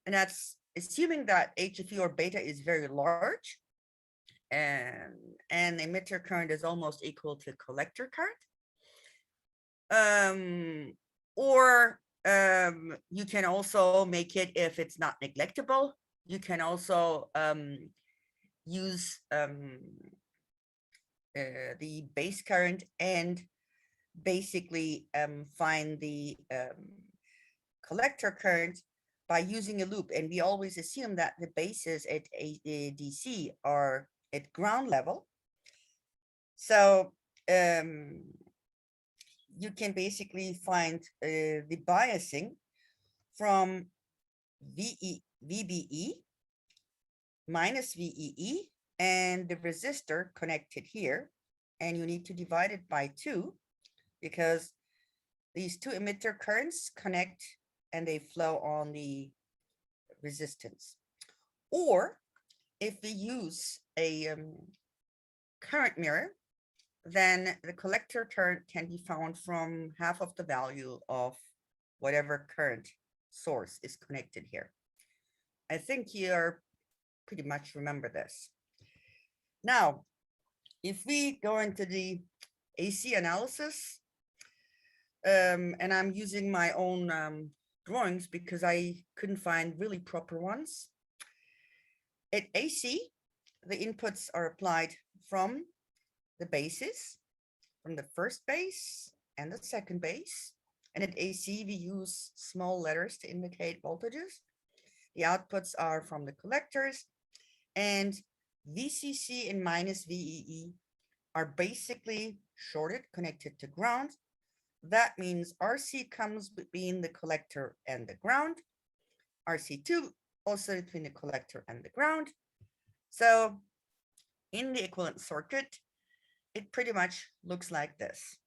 and that's assuming that HFE or beta is very large, and emitter current is almost equal to collector current. You can also make it, if it's not neglectable, you can also use the base current and basically find the collector current by using a loop. And we always assume that the bases at DC are at ground level. So you can basically find the biasing from VBE minus VEE and the resistor connected here. And you need to divide it by 2 because these two emitter currents connect and they flow on the resistance. Or if we use a current mirror, then the collector current can be found from half of the value of whatever current source is connected here. I think you're pretty much remember this. Now, if we go into the AC analysis, and I'm using my own drawings because I couldn't find really proper ones. At AC, the inputs are applied from the bases, from the first base and the second base. And at AC, we use small letters to indicate voltages. The outputs are from the collectors, and VCC and minus VEE are basically shorted, connected to ground. That means RC comes between the collector and the ground. RC2 also between the collector and the ground. So in the equivalent circuit, it pretty much looks like this.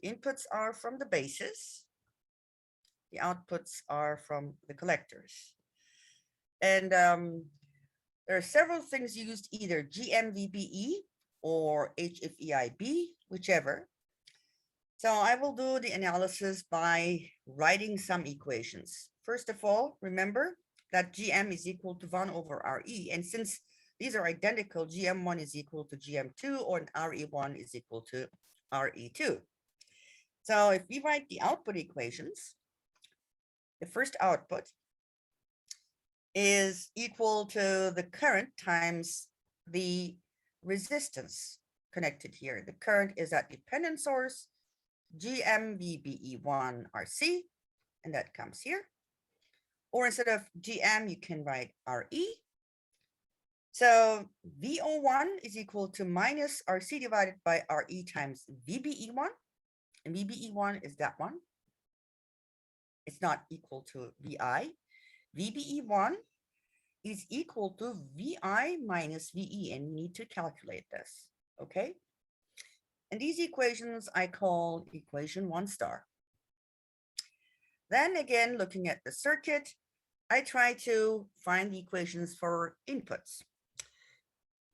Inputs are from the bases. The outputs are from the collectors. And there are several things used, either GMVBE or HFEIB, whichever. So I will do the analysis by writing some equations. First of all, remember that GM is equal to 1 over RE. And since these are identical, GM1 is equal to GM2, or RE1 is equal to RE2. So if we write the output equations, the first output is equal to the current times the resistance connected here. The current is at dependent source, GMVBE1 RC, and that comes here. Or instead of GM, you can write RE. So VO1 is equal to minus RC divided by RE times VBE1. And VBE1 is that one. It's not equal to VI. VBE1 is equal to VI minus VE, and you need to calculate this, okay? And these equations I call equation 1 star. Then again, looking at the circuit, I try to find the equations for inputs.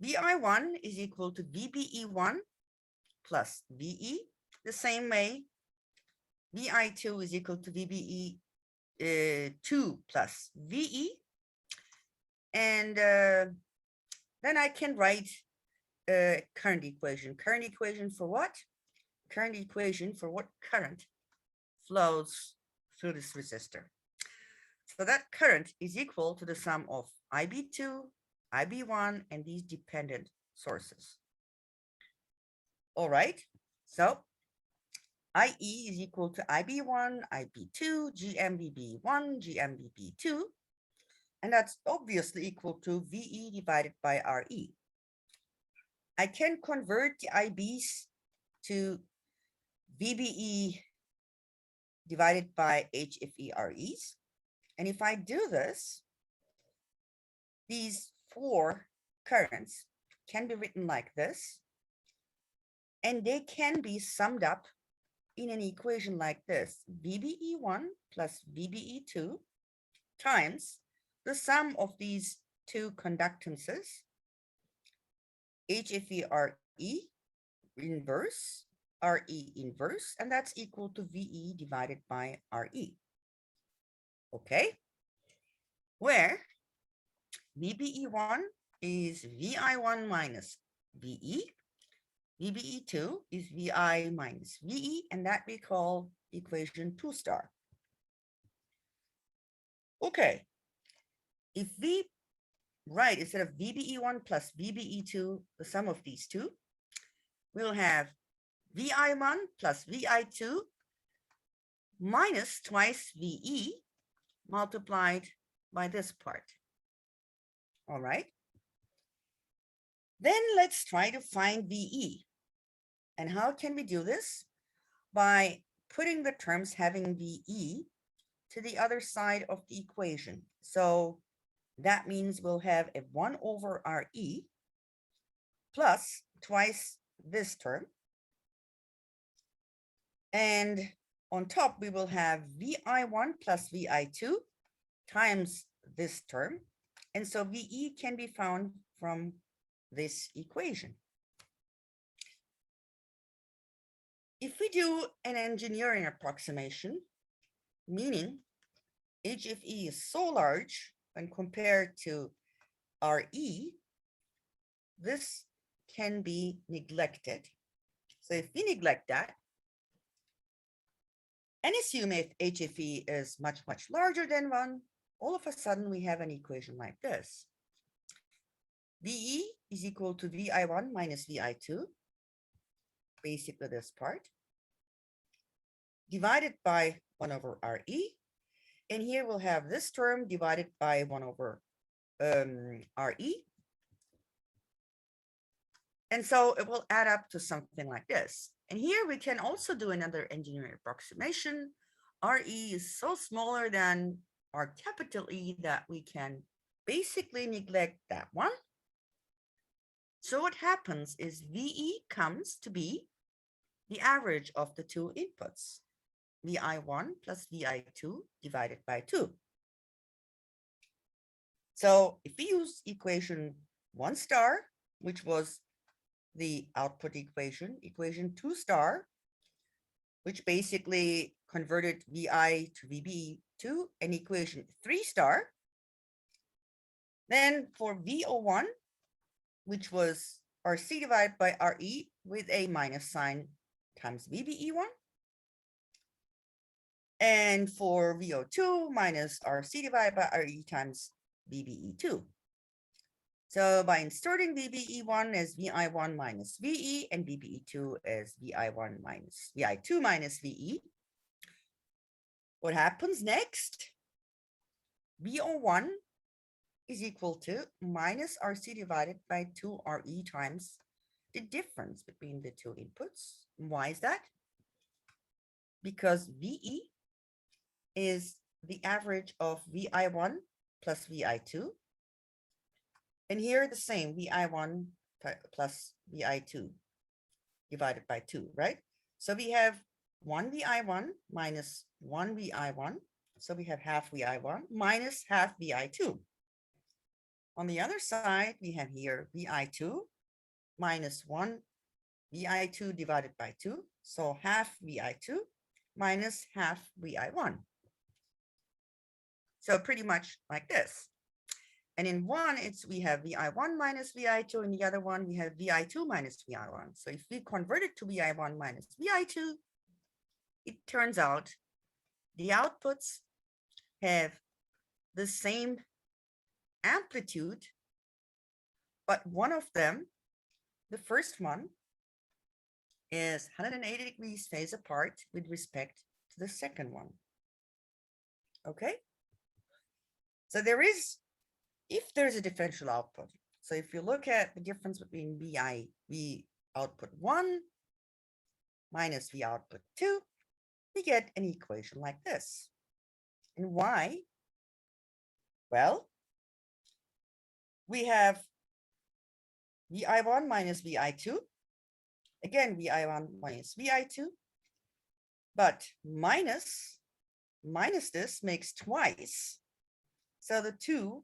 VI1 is equal to VBE1 plus VE. The same way, VI2 is equal to VBE2 plus VE. And then I can write current equation. Current equation for what? Current equation for what current flows through this resistor. So that current is equal to the sum of IB2, IB1, and these dependent sources. All right, so IE is equal to IB1, IB2, GMVB1, GMVB2, and that's obviously equal to VE divided by RE. I can convert the IBs to VBE divided by HFE REs. And if I do this, these 4 currents can be written like this, and they can be summed up in an equation like this: VBE1 plus VBE2 times the sum of these 2 conductances, HFE RE inverse, RE inverse, and that's equal to VE divided by RE. Okay, where VBE1 is VI1 minus VE, VBE2 is VI minus VE, and that we call equation 2 star. Okay, if we write instead of VBE1 plus VBE2, the sum of these 2, we'll have VI1 plus VI2 minus twice VE multiplied by this part. All right. Then let's try to find VE. And how can we do this? By putting the terms having VE to the other side of the equation. So that means we'll have a 1 over RE plus twice this term. And on top, we will have VI1 plus VI2 times this term. And so VE can be found from this equation. If we do an engineering approximation, meaning HFE is so large when compared to RE, this can be neglected. So if we neglect that, and assume if HFE is much, much larger than 1, all of a sudden we have an equation like this. VE is equal to VI1 minus VI2, basically this part, divided by 1 over RE. And here we'll have this term divided by 1 over RE. And so it will add up to something like this. And here we can also do another engineering approximation. RE is so smaller than R capital E that we can basically neglect that one. So what happens is VE comes to be the average of the 2 inputs, VI1 plus VI2 divided by 2. So if we use equation 1 star, which was the output equation, equation 2 star, which basically converted VI to VB2, and equation 3 star, then for VO1, which was RC divided by RE with a minus sign times VBE1, and for VO2 minus RC divided by RE times VBE2. So by inserting VBE1 as VI1 minus VE and VBE2 as VI1 minus VI2 minus VE, what happens next? VO1 is equal to minus RC divided by 2 RE times the difference between the two inputs. Why is that? Because VE is the average of VI1 plus VI2. And here the same, VI1 plus VI2 divided by 2, right? So we have 1 VI1 minus 1 VI1. So we have half VI1 minus half VI2. On the other side, we have here VI2 minus 1 VI2 divided by 2. So half VI2 minus half VI1. So pretty much like this. And in one, we have VI1 minus VI2. In the other one, we have VI2 minus VI1. So if we convert it to VI1 minus VI2, it turns out the outputs have the same amplitude, but one of them, the first one, is 180 degrees phase apart with respect to the second one. Okay? So if there's a differential output, so if you look at the difference between V output 1 minus V output 2, we get an equation like this. And why? Well, we have VI1 minus VI2. Again, VI1 minus VI2. But minus this makes twice. So the 2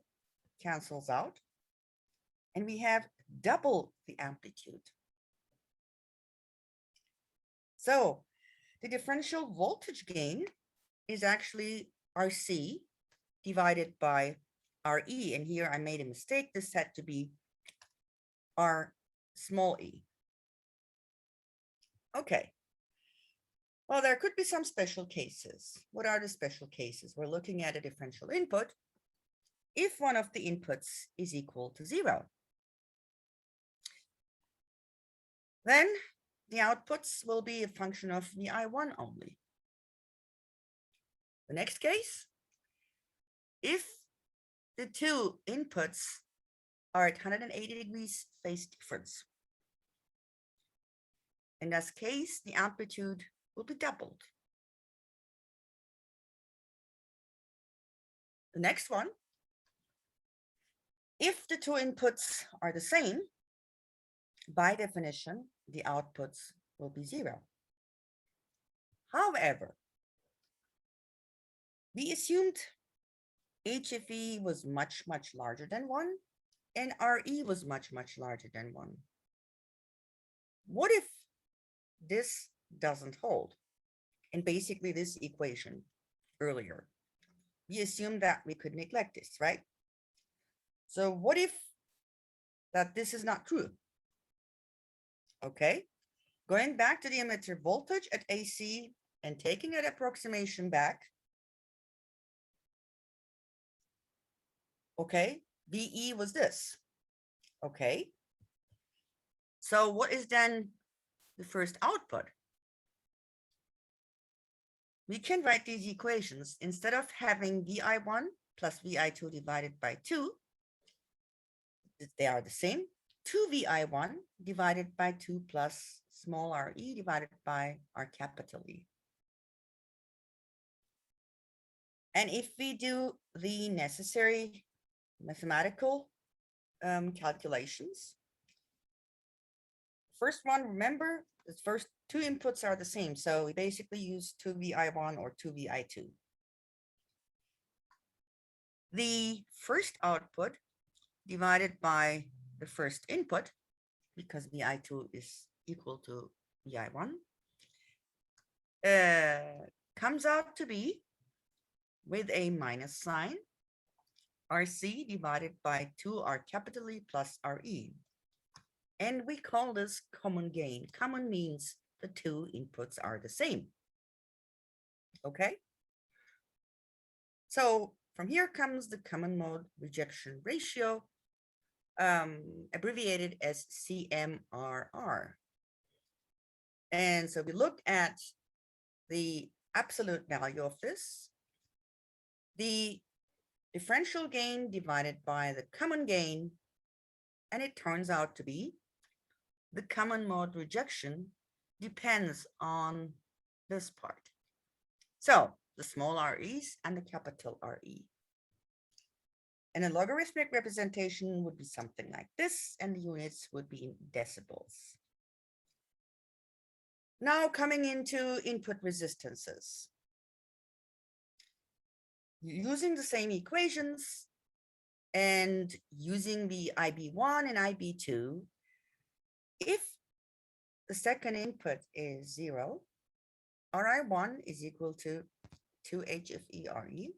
cancels out. And we have double the amplitude. So the differential voltage gain is actually RC divided by RE. And here I made a mistake. This had to be R small e. Okay. Well, there could be some special cases. What are the special cases? We're looking at a differential input if one of the inputs is equal to 0. Then the outputs will be a function of VI1 only. The next case, if the two inputs are at 180 degrees phase difference. In this case, the amplitude will be doubled. The next one, if the two inputs are the same, by definition, the outputs will be 0. However, we assumed HFE was much, much larger than 1, and RE was much, much larger than 1. What if this doesn't hold? And basically this equation earlier, we assumed that we could neglect this, right? So what if that this is not true? Okay, going back to the emitter voltage at AC and taking that approximation back. Okay, VE was this. Okay, so what is then the first output? We can write these equations instead of having VI1 plus VI2 divided by 2. They are the same. 2 VI1 divided by 2 plus small RE divided by R capital E. And if we do the necessary mathematical calculations, first one, remember, the first two inputs are the same. So we basically use 2 VI1 or 2 VI2. The first output divided by the first input, because VI2 is equal to VI1, comes out to be, with a minus sign, RC divided by 2R capital E plus RE. And we call this common gain. Common means the two inputs are the same. Okay? So from here comes the common mode rejection ratio, abbreviated as CMRR. And so we look at the absolute value of this. The differential gain divided by the common gain, and it turns out to be the common mode rejection depends on this part. So the small REs and the capital RE. And a logarithmic representation would be something like this, and the units would be in decibels. Now coming into input resistances. Using the same equations and using the IB1 and IB2, if the second input is 0, RI1 is equal to 2 HFE-RE.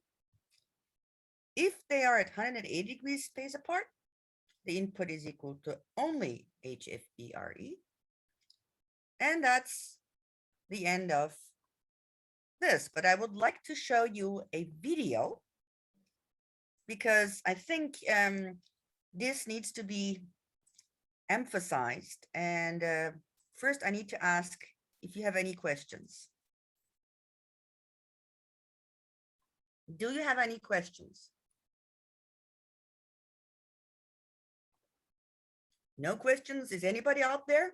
If they are at 180 degrees space apart, the input is equal to only HFE-RE. And that's the end of this. But I would like to show you a video because I think this needs to be emphasized. And first I need to ask if you have any questions. Do you have any questions? No questions? Is anybody out there?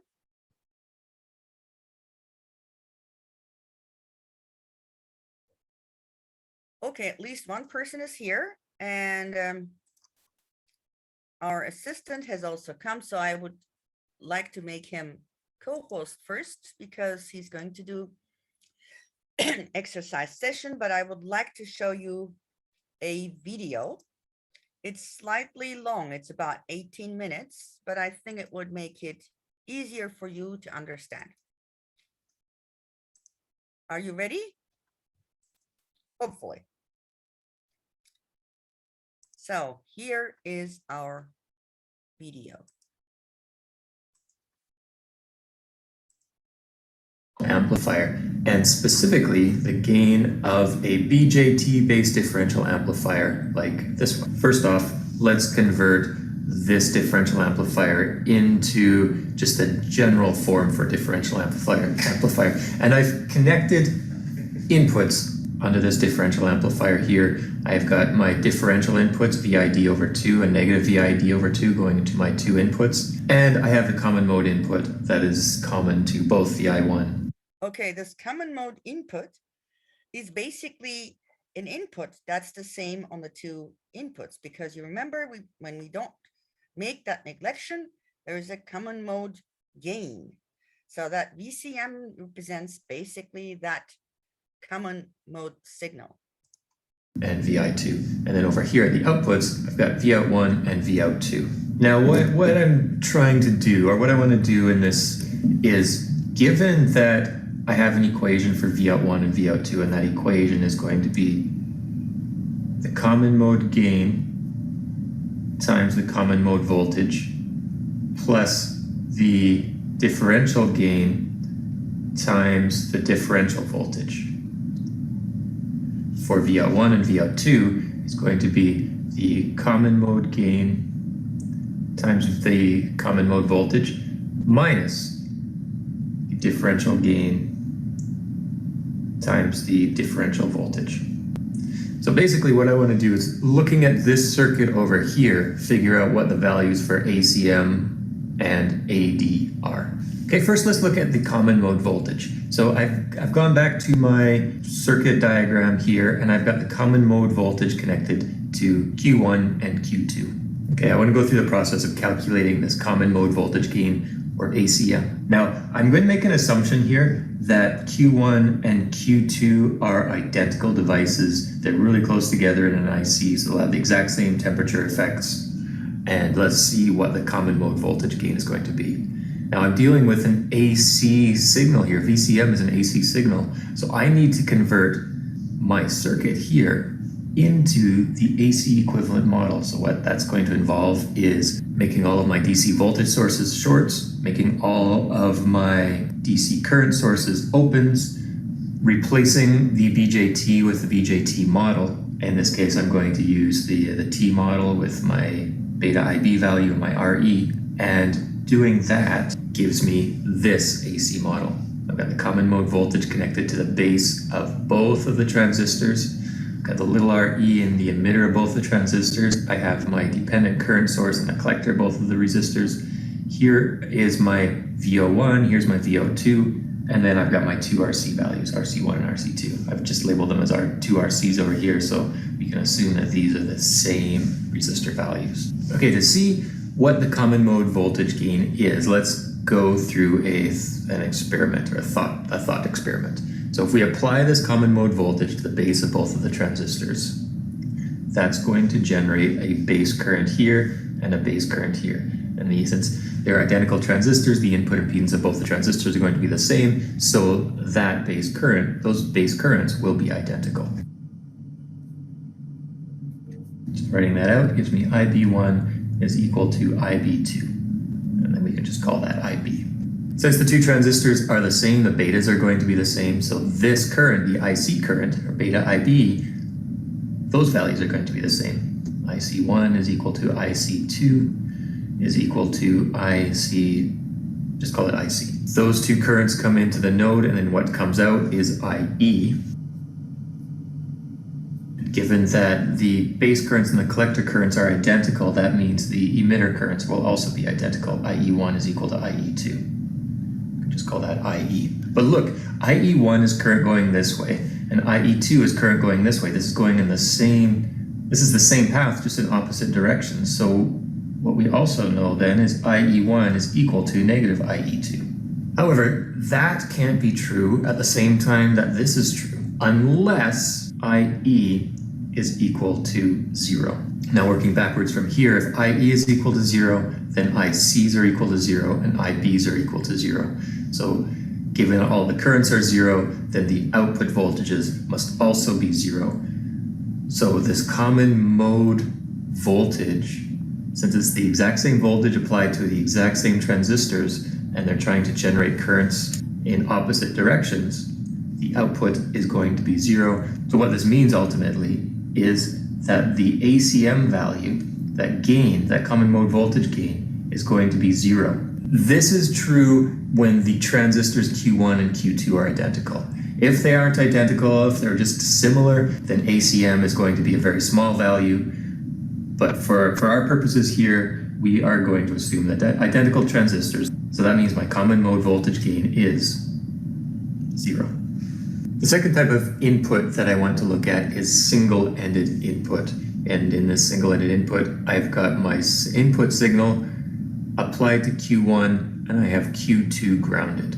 Okay, at least one person is here, and our assistant has also come, so I would like to make him co-host first because he's going to do an exercise session, but I would like to show you a video. It's slightly long, it's about 18 minutes, but I think it would make it easier for you to understand. Are you ready? Hopefully. So here is our video. Amplifier, and specifically the gain of a BJT-based differential amplifier like this one. First off, let's convert this differential amplifier into just a general form for differential amplifier. And I've connected inputs onto this differential amplifier here. I've got my differential inputs, VID over 2 and negative VID over 2 going into my two inputs. And I have the common mode input that is common to both the I1. Okay, this common mode input is basically an input that's the same on the two inputs, because you remember when we don't make that neglection, there is a common mode gain. So that VCM represents basically that common mode signal. And VI2. And then over here at the outputs, I've got Vout1 and Vout2. Now what I'm trying to do, or what I want to do in this is, given that I have an equation for Vout1 and Vout2, and that equation is going to be the common mode gain times the common mode voltage plus the differential gain times the differential voltage. For Vout1 and Vout2 is going to be the common mode gain times the common mode voltage minus the differential gain times the differential voltage. So basically what I want to do is, looking at this circuit over here, figure out what the values for ACM and AD are. Okay, first let's look at the common mode voltage. So I've gone back to my circuit diagram here, and I've got the common mode voltage connected to Q1 and Q2. Okay, I want to go through the process of calculating this common mode voltage gain, or ACM. Now, I'm going to make an assumption here that Q1 and Q2 are identical devices. They're really close together in an IC, so they'll have the exact same temperature effects. And let's see what the common mode voltage gain is going to be. Now, I'm dealing with an AC signal here. VCM is an AC signal. So I need to convert my circuit here into the AC equivalent model. So what that's going to involve is making all of my DC voltage sources shorts, making all of my DC current sources opens, replacing the BJT with the BJT model. In this case, I'm going to use the T model with my beta IB value and my RE, and doing that gives me this AC model. I've got the common mode voltage connected to the base of both of the transistors. got the little RE in the emitter of both the transistors. I have my dependent current source and the collector, both of the resistors. Here is my VO1, here's my VO2, and then I've got my two RC values, RC1 and RC2. I've just labeled them as our two RCs over here, so we can assume that these are the same resistor values. Okay, to see what the common mode voltage gain is, let's go through an experiment, or a thought experiment. So if we apply this common mode voltage to the base of both of the transistors, that's going to generate a base current here and a base current here. And since they're identical transistors, the input impedance of both the transistors are going to be the same, so that base current, those base currents will be identical. Just writing that out gives me IB1 is equal to IB2. And then we can just call that IB. Since the two transistors are the same, the betas are going to be the same. So this current, the IC current, or beta IB, those values are going to be the same. IC1 is equal to IC2 is equal to IC, just call it IC. Those two currents come into the node, and then what comes out is IE. Given that the base currents and the collector currents are identical, that means the emitter currents will also be identical. IE1 is equal to IE2. We can just call that IE. But look, IE1 is current going this way, and IE2 is current going this way. This is going in the same path, just in opposite directions. So what we also know then is IE1 is equal to negative IE2. However, that can't be true at the same time that this is true, unless IE is equal to 0. Now working backwards from here, if IE is equal to 0, then ICs are equal to 0 and IBs are equal to 0. So given all the currents are 0, then the output voltages must also be 0. So this common mode voltage, since it's the exact same voltage applied to the exact same transistors, and they're trying to generate currents in opposite directions, the output is going to be 0. So what this means ultimately is that the ACM value, that gain, that common mode voltage gain, is going to be 0. This is true when the transistors Q1 and Q2 are identical. If they aren't identical, if they're just similar, then ACM is going to be a very small value. But for our purposes here, we are going to assume that identical transistors, so that means my common mode voltage gain is 0. The second type of input that I want to look at is single-ended input. And in this single-ended input, I've got my input signal applied to Q1, and I have Q2 grounded.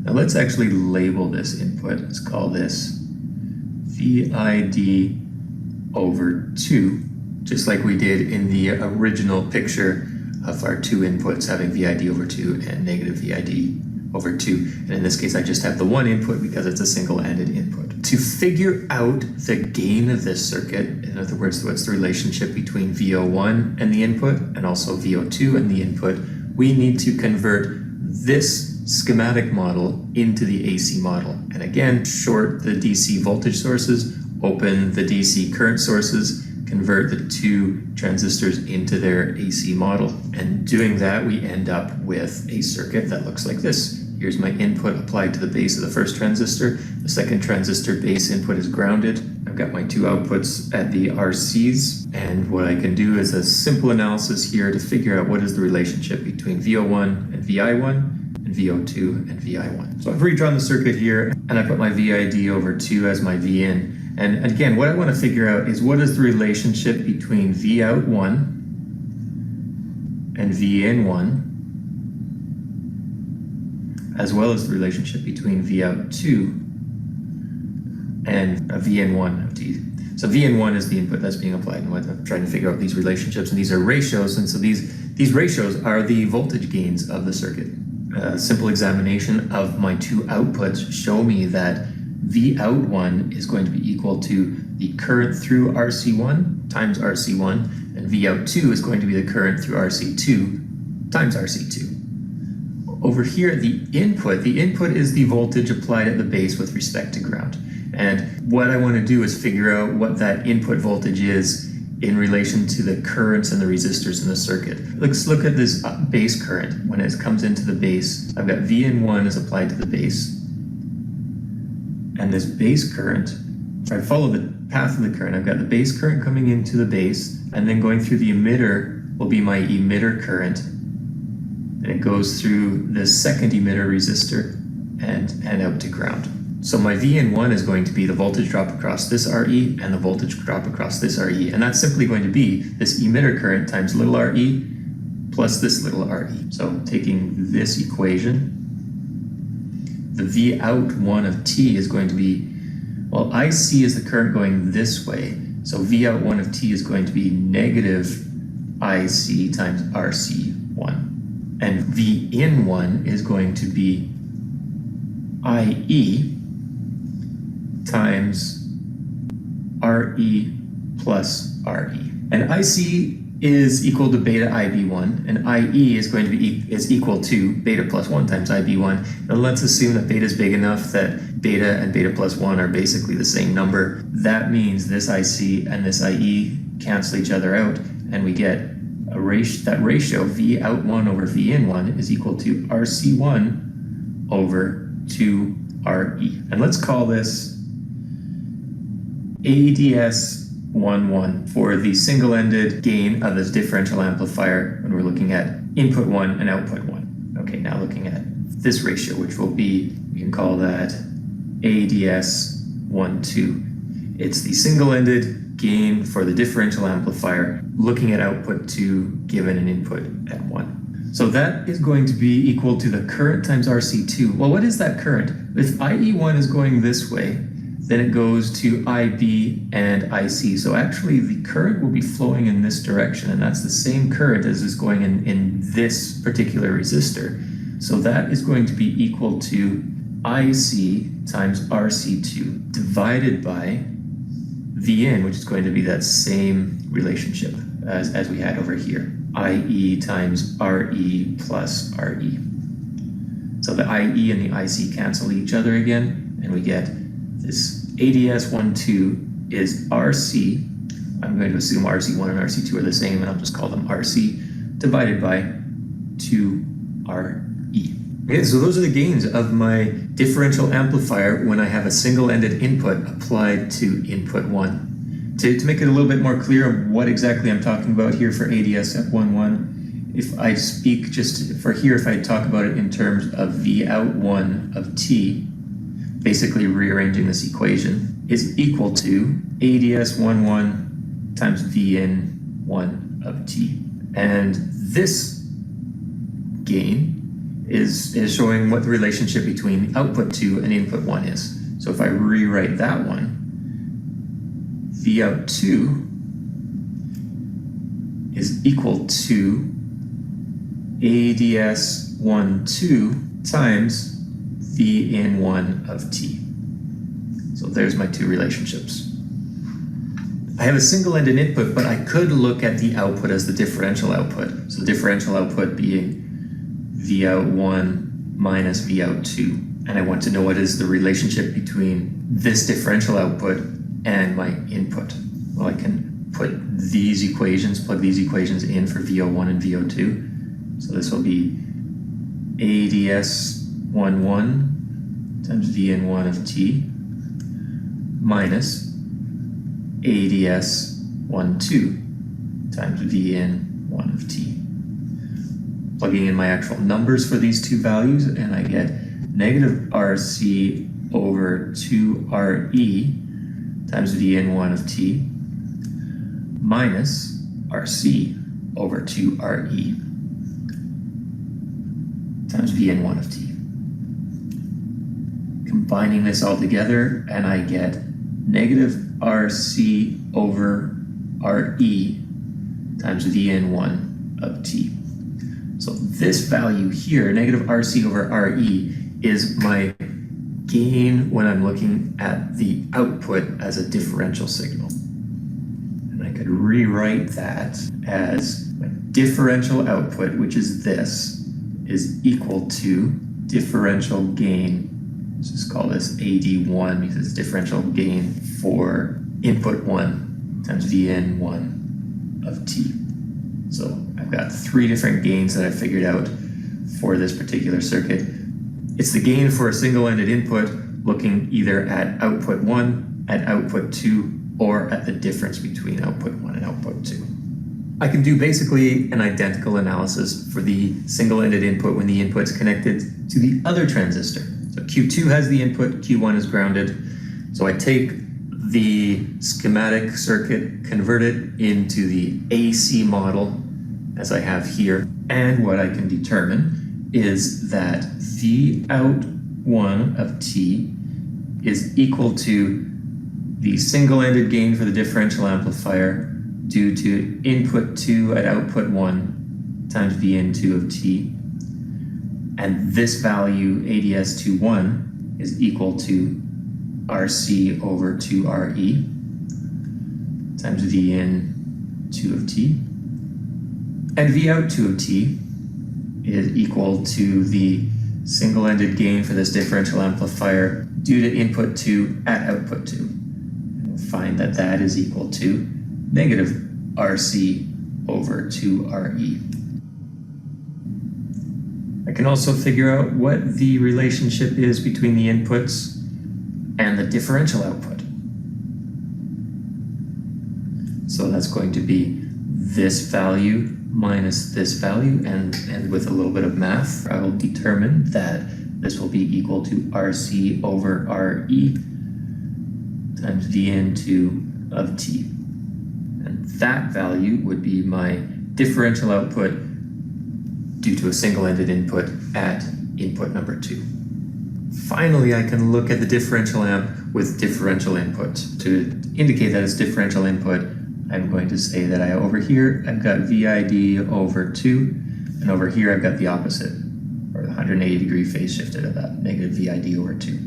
Now let's actually label this input. Let's call this VID over 2, just like we did in the original picture of our two inputs having VID over 2 and negative VID over 2. And in this case, I just have the one input because it's a single-ended input. To figure out the gain of this circuit, in other words, what's the relationship between VO1 and the input and also VO2 and the input, we need to convert this schematic model into the AC model. And again, short the DC voltage sources, open the DC current sources, convert the two transistors into their AC model. And doing that, we end up with a circuit that looks like this. Here's my input applied to the base of the first transistor. The second transistor base input is grounded. I've got my two outputs at the RCs. And what I can do is a simple analysis here to figure out what is the relationship between VO1 and VI1 and VO2 and VI1. So I've redrawn the circuit here, and I put my VID over 2 as my VIN. And again, what I want to figure out is what is the relationship between Vout1 and VIN1, as well as the relationship between Vout2 and VN1 of T. So VN1 is the input that's being applied, and I'm trying to figure out these relationships, and these are ratios, and so these ratios are the voltage gains of the circuit. A simple examination of my two outputs show me that Vout1 is going to be equal to the current through RC1 times RC1, and Vout2 is going to be the current through RC2 times RC2. Over here, the input is the voltage applied at the base with respect to ground. And what I want to do is figure out what that input voltage is in relation to the currents and the resistors in the circuit. Let's look at this base current. When it comes into the base, I've got VN1 is applied to the base. And this base current, if I follow the path of the current. I've got the base current coming into the base, and then going through the emitter will be my emitter current. And it goes through the second emitter resistor and out to ground. So my VN1 is going to be the voltage drop across this RE and the voltage drop across this RE. And that's simply going to be this emitter current times little RE plus this little RE. So taking this equation, the V out 1 of T is going to be, well, IC is the current going this way. So V out 1 of T is going to be negative IC times RC1. And V in 1 is going to be IE times RE plus RE. And IC is equal to beta IB1, and IE is going to be equal to beta plus 1 times IB1. And let's assume that beta is big enough that beta and beta plus 1 are basically the same number. That means this IC and this IE cancel each other out, and we get that ratio V out 1 over V in 1 is equal to RC1 over 2RE. And let's call this ADS11 for the single-ended gain of this differential amplifier when we're looking at input 1 and output 1. Okay, now looking at this ratio, which will be, we can call that ADS12. It's the single-ended gain for the differential amplifier looking at output 2 given an input at 1. So that is going to be equal to the current times RC2. Well, what is that current? If IE1 is going this way, then it goes to IB and IC. So actually the current will be flowing in this direction, and that's the same current as is going in this particular resistor. So that is going to be equal to IC times RC2 divided by Vn, which is going to be that same relationship as we had over here. IE times RE plus RE. So the IE and the IC cancel each other again, and we get this ADS12 is RC. I'm going to assume RC1 and RC2 are the same, and I'll just call them RC, divided by 2RE. Okay, so those are the gains of my differential amplifier when I have a single-ended input applied to input 1. To make it a little bit more clear of what exactly I'm talking about here for ADS11, if I speak just for here, if I talk about it in terms of V out 1 of T, basically rearranging this equation, is equal to ADS11 times V in 1 of T. And this gain is showing what the relationship between output 2 and input 1 is. So if I rewrite that one, V out 2 is equal to ADS12 times V in 1 of T. So there's my two relationships. I have a single-ended input, but I could look at the output as the differential output. So the differential output being V out 1 minus V out 2. And I want to know what is the relationship between this differential output and my input. Well, I can put these equations, plug these equations in for VO1 and VO2. So this will be ADS11 times VN1 of T minus ADS12 times VN1 of T. Plugging in my actual numbers for these two values, and I get negative RC over 2RE times Vn1 of T minus RC over 2RE times Vn1 of T. Combining this all together, and I get negative RC over RE times Vn1 of T. So this value here, negative RC over RE, is my gain when I'm looking at the output as a differential signal. And I could rewrite that as my differential output, which is this, is equal to differential gain. Let's just call this AD1 because it's differential gain for input 1 times Vn1 of T. So I've got three different gains that I figured out for this particular circuit. It's the gain for a single-ended input looking either at output 1, at output 2, or at the difference between output 1 and output 2. I can do basically an identical analysis for the single-ended input when the input's connected to the other transistor. So Q2 has the input, Q1 is grounded. So I take the schematic circuit, convert it into the AC model as I have here, and what I can determine is that V out 1 of T is equal to the single-ended gain for the differential amplifier due to input 2 at output 1 times Vn2 of T. And this value, ADS21, is equal to RC over 2RE times Vn2 of T. And V out 2 of T is equal to the single-ended gain for this differential amplifier due to input 2 at output 2. And we'll find that that is equal to negative RC over 2RE. I can also figure out what the relationship is between the inputs and the differential output. So that's going to be this value minus this value, and with a little bit of math, I will determine that this will be equal to RC over RE times Vn2 of T. And that value would be my differential output due to a single-ended input at input number 2. Finally, I can look at the differential amp with differential input. To indicate that it's differential input, I'm going to say that over here, I've got VID over 2, and over here I've got the opposite, or the 180 degree phase shifted of that, negative VID over 2.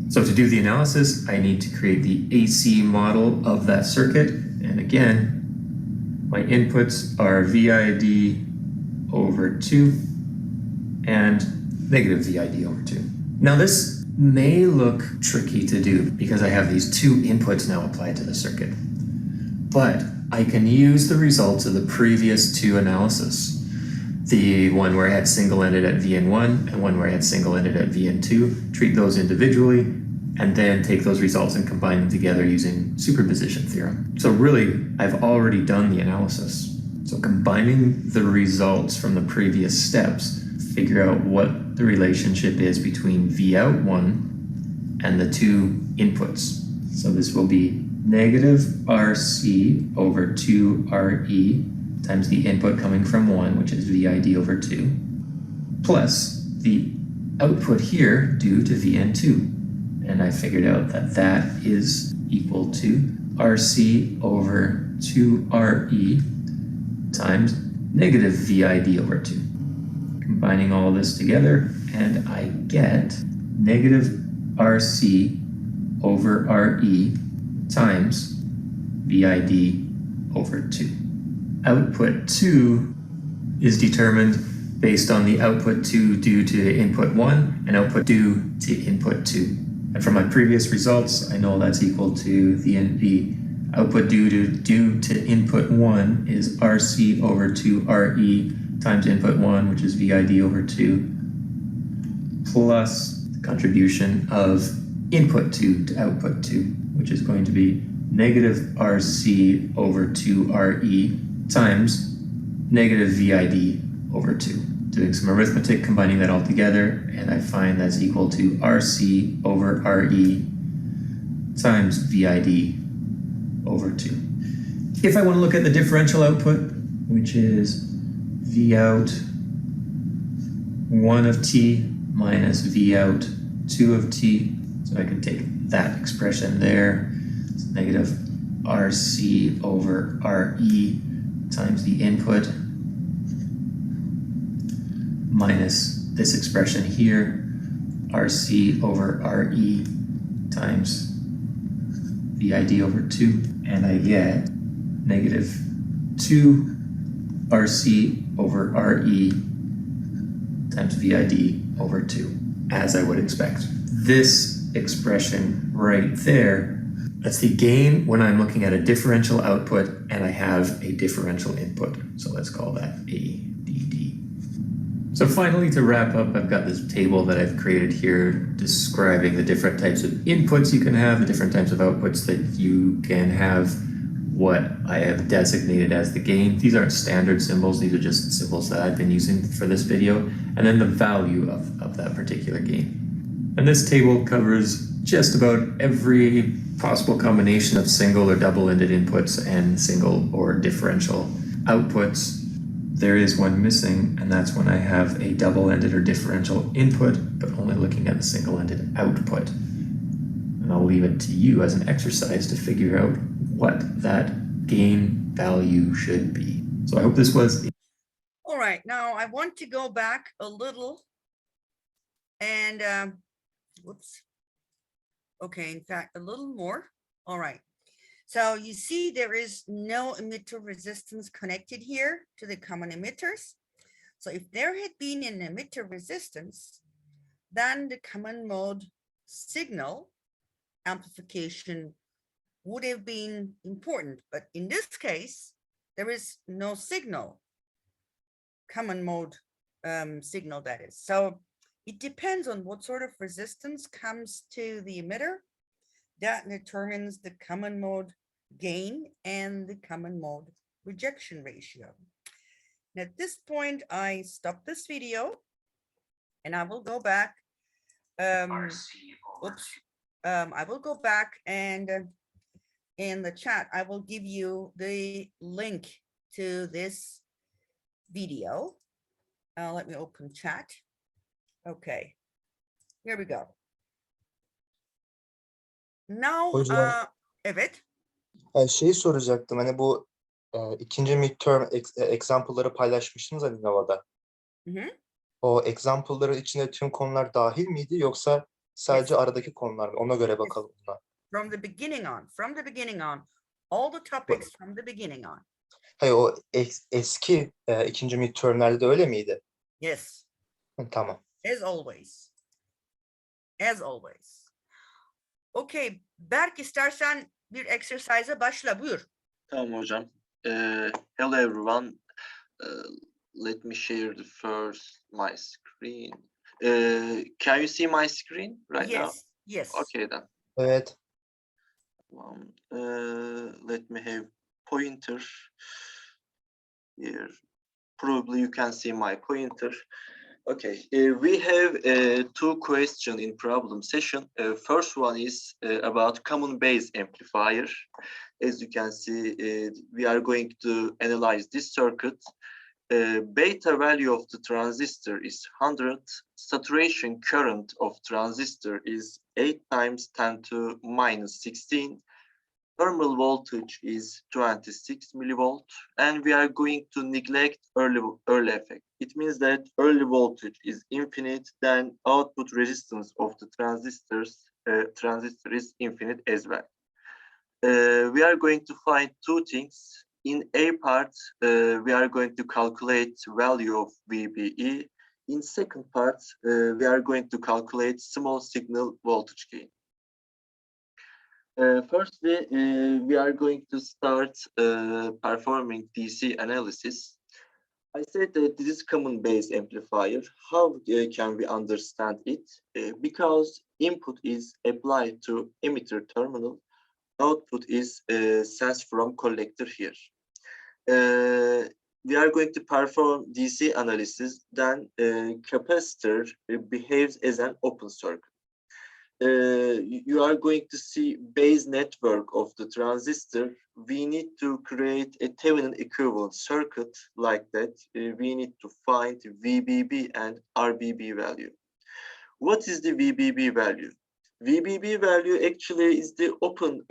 So to do the analysis, I need to create the AC model of that circuit, and again, my inputs are VID over 2 and negative VID over 2. Now this may look tricky to do because I have these two inputs now applied to the circuit. But I can use the results of the previous two analysis. The one where I had single-ended at Vn1 and one where I had single-ended at Vn2, treat those individually, and then take those results and combine them together using superposition theorem. So really, I've already done the analysis. So combining the results from the previous steps, figure out what the relationship is between Vout1 and the two inputs. So this will be negative RC over 2RE times the input coming from 1, which is VID over 2, plus the output here due to Vn2. And I figured out that that is equal to RC over 2RE times negative VID over 2. Combining all this together, and I get negative RC over RE times VID over 2. Output 2 is determined based on the output 2 due to input 1 and output due to input 2. And from my previous results, I know that's equal to the output due to input 1 is RC over 2RE times input 1, which is VID over 2, plus the contribution of input 2 to output 2, which is going to be negative RC over 2RE times negative VID over 2. Doing some arithmetic, combining that all together, and I find that's equal to RC over RE times VID over 2. If I want to look at the differential output, which is Vout 1 of T minus Vout 2 of T, so I can take that expression there. It's negative RC over RE times the input minus this expression here, RC over RE times VID over 2, and I get negative 2 RC over RE times VID over 2, as I would expect. This expression right there, that's the gain when I'm looking at a differential output and I have a differential input. So let's call that ADD. So finally, to wrap up, I've got this table that I've created here describing the different types of inputs you can have, the different types of outputs that you can have, what I have designated as the gain. These aren't standard symbols, these are just symbols that I've been using for this video, and then the value of that particular gain. And this table covers just about every possible combination of single or double-ended inputs and single or differential outputs. There is one missing, and that's when I have a double-ended or differential input, but only looking at the single-ended output. And I'll leave it to you as an exercise to figure out what that gain value should be. So I hope this was... All right, now I want to go back a little and, whoops. Okay, in fact, a little more. All right. So you see there is no emitter resistance connected here to the common emitters. So if there had been an emitter resistance, then the common mode signal amplification would have been important. But in this case, there is no signal, common mode signal that is. So it depends on what sort of resistance comes to the emitter. That determines the common mode gain and the common mode rejection ratio. And at this point, I stop this video and I will go back. I will go back and in the chat, I will give you the link to this video. Let me open chat. Okay, here we go. Now, Hocam, evet. Şeyi soracaktım, hani bu ikinci midterm example'ları paylaşmıştınız hani Nova'da. Hı hı. O example'ların içinde tüm konular dahil miydi yoksa sadece aradaki konular mı? Ona göre bakalım buna. From the beginning on, all the topics from the beginning on. Hayır, o eski ikinci midtermlerde de öyle miydi? Yes. Tamam. As always. As always. Okay, Berk istersen bir exercise'a başla, buyur. Tamam hocam. Hello everyone. Let me share the first my screen. Can you see my screen right now? Yes. Okay then. Evet. Let me have pointer here. Probably you can see my pointer. Okay, we have two questions in problem session. First one is about common base amplifier. As you can see, we are going to analyze this circuit. Beta value of the transistor is 100. Saturation current of transistor is 8 times 10 to minus 16. Thermal voltage is 26 millivolt, and we are going to neglect early effect. It means that early voltage is infinite, then output resistance of the transistor is infinite as well. We are going to find two things. In A part, we are going to calculate value of VBE. In second part, we are going to calculate small signal voltage gain. Firstly, we are going to start performing DC analysis. I said that this is common base amplifier. How can we understand it? Because input is applied to emitter terminal, output is sensed from collector here. We are going to perform DC analysis, then capacitor behaves as an open circuit. You are going to see base network of the transistor. We need to create a Thevenin equivalent circuit like that. We need to find VBB and RBB value. What is the VBB value? VBB value actually is the open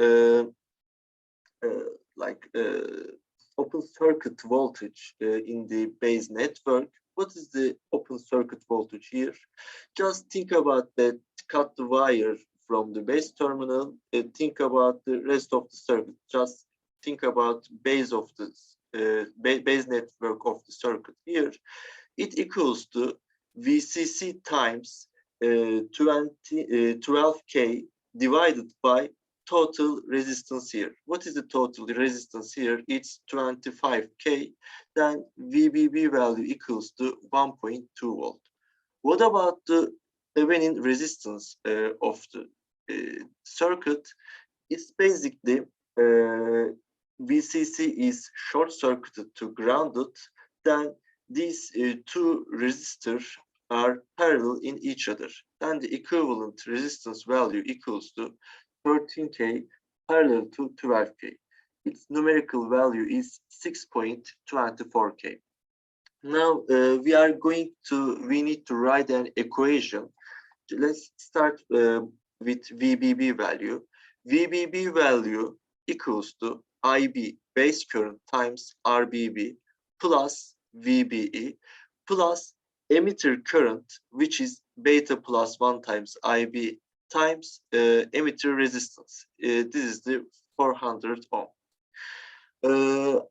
open circuit voltage in the base network. What is the open circuit voltage here? Just think about that, cut the wire from the base terminal, think about the rest of the circuit. Just think about base of this base network of the circuit here. It equals to VCC times 12K divided by total resistance here. What is the total resistance here? It's 25K. Then VBB value equals to 1.2 volt. What about the Thevenin resistance of the circuit? It's basically VCC is short circuited to grounded. Then these two resistors are parallel in each other. Then the equivalent resistance value equals to 13K parallel to 12K. Its numerical value is 6.24K. Now we need to write an equation. Let's start with VBB value. VBB value equals to IB base current times RBB plus VBE plus emitter current, which is beta plus 1 times IB times emitter resistance. This is the 400 ohm.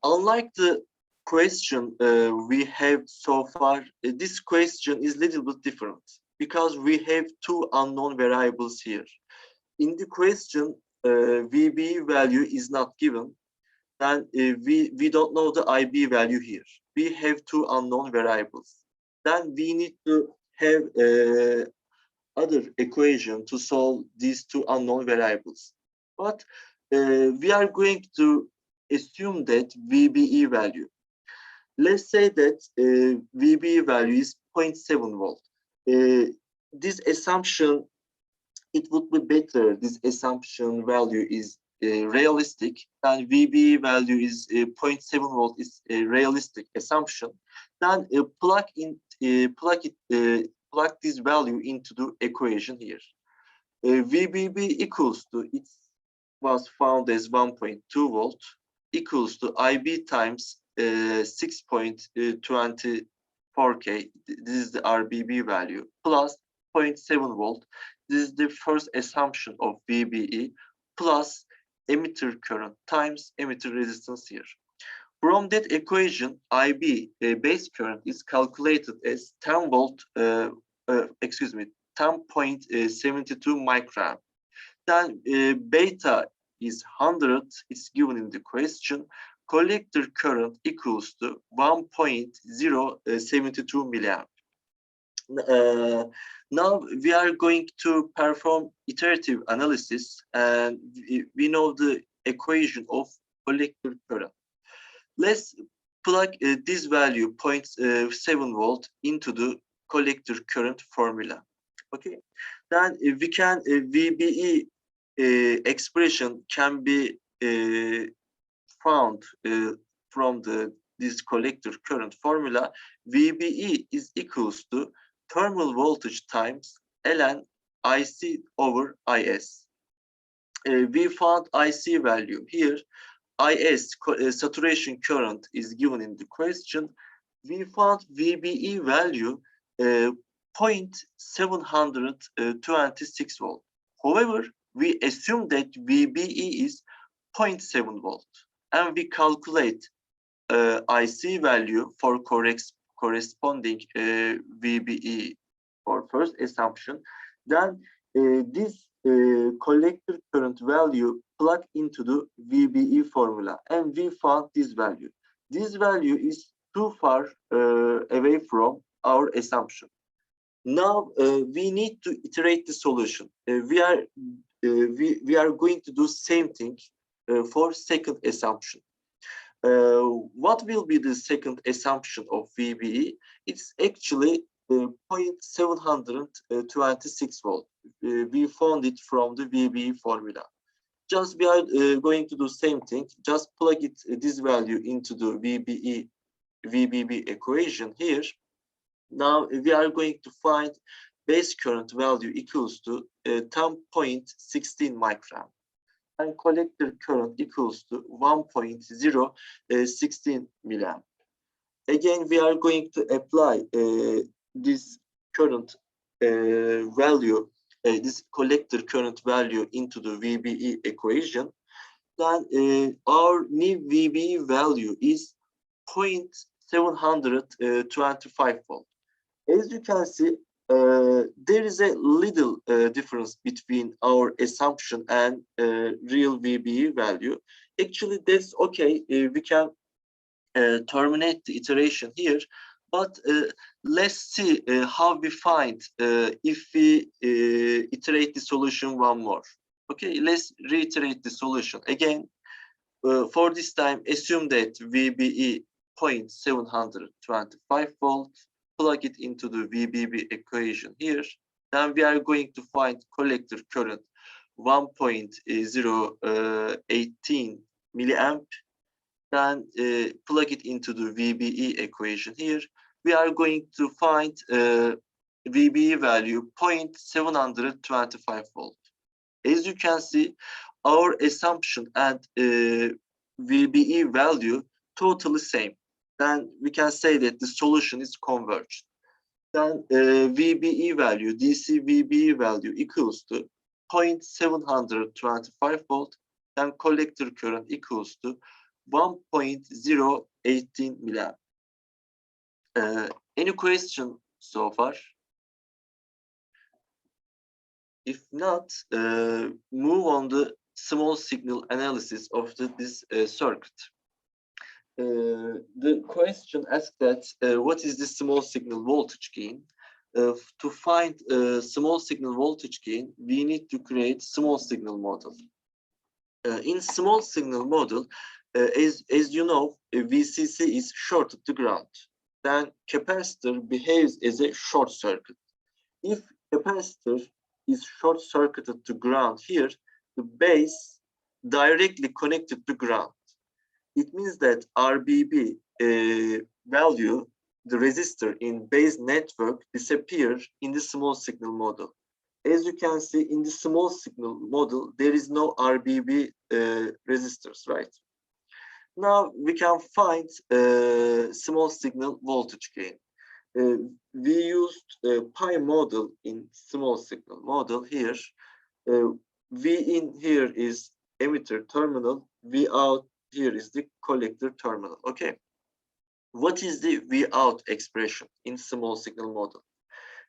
Unlike the question we have so far, this question is a little bit different because we have two unknown variables here. In the question, VB value is not given, and we don't know the IB value here. We have two unknown variables. Then we need to have other equation to solve these two unknown variables. But we are going to assume that VBE value. Let's say that VBE value is 0.7 volt. This assumption, it would be better. This assumption value is realistic, and VBE value is 0.7 volt is a realistic assumption. Then plug this value into the equation here. VBB equals to, it was found as 1.2 volt equals to IB times 6.24K. This is the RBB value plus 0.7 volt. This is the first assumption of VBE plus emitter current times emitter resistance here. From that equation, IB base current is calculated as 10 volt, 10.72 microamp. Then beta is 100, it's given in the question. Collector current equals to 1.072 milliamp. Now we are going to perform iterative analysis, and we know the equation of collector current. Let's plug this value 0.7 volt into the collector current formula. Okay, then we can VBE expression can be found from this collector current formula. VBE is equals to terminal voltage times ln IC over IS. We found IC value here. IS saturation current is given in the question. We found VBE value 0.726 volt. However, we assume that VBE is 0.7 volt, and we calculate IC value for corresponding VBE for first assumption. Then this collector current value plug into the VBE formula, and we found this value. This value is too far away from our assumption. Now we need to iterate the solution. We are going to do same thing for second assumption. What will be the second assumption of VBE? It's actually 0.726 volt. We found it from the VBE formula. Just we are going to do same thing. Just plug this value into the VBB equation here. Now we are going to find base current value equals to 10.16 microamp, and collector current equals to 1.016 milliamp. Again, we are going to apply this current value, this collector current value into the VBE equation. Then our new VBE value is 0.725 volt. As you can see, there is a little difference between our assumption and real VBE value. Actually, that's okay. We can terminate the iteration here, but let's see how we find if we iterate the solution one more. Okay, let's reiterate the solution again. For this time, assume that VBE 0.725 volt, plug it into the VBB equation here. Then we are going to find collector current 1.018 milliamp. Then plug it into the VBE equation here. We are going to find VBE value 0.725 volt. As you can see, our assumption and VBE value totally same. Then we can say that the solution is converged. Then VBE value, DC VBE value equals to 0.725 volt. Then collector current equals to 1.018 milliamp. Any question so far? If not, move on the small signal analysis of this circuit. The question asks that what is the small signal voltage gain? To find small signal voltage gain, we need to create small signal model. In small signal model, as you know, VCC is shorted to ground. Then capacitor behaves as a short circuit. If capacitor is short circuited to ground here, the base directly connected to ground. It means that RBB value, the resistor in base network, disappear in the small signal model. As you can see in the small signal model, there is no RBB resistors, right? Now we can find small signal voltage gain. We used pi model in small signal model here. V in here is emitter terminal, V out here is the collector terminal. Okay. What is the V out expression in small signal model?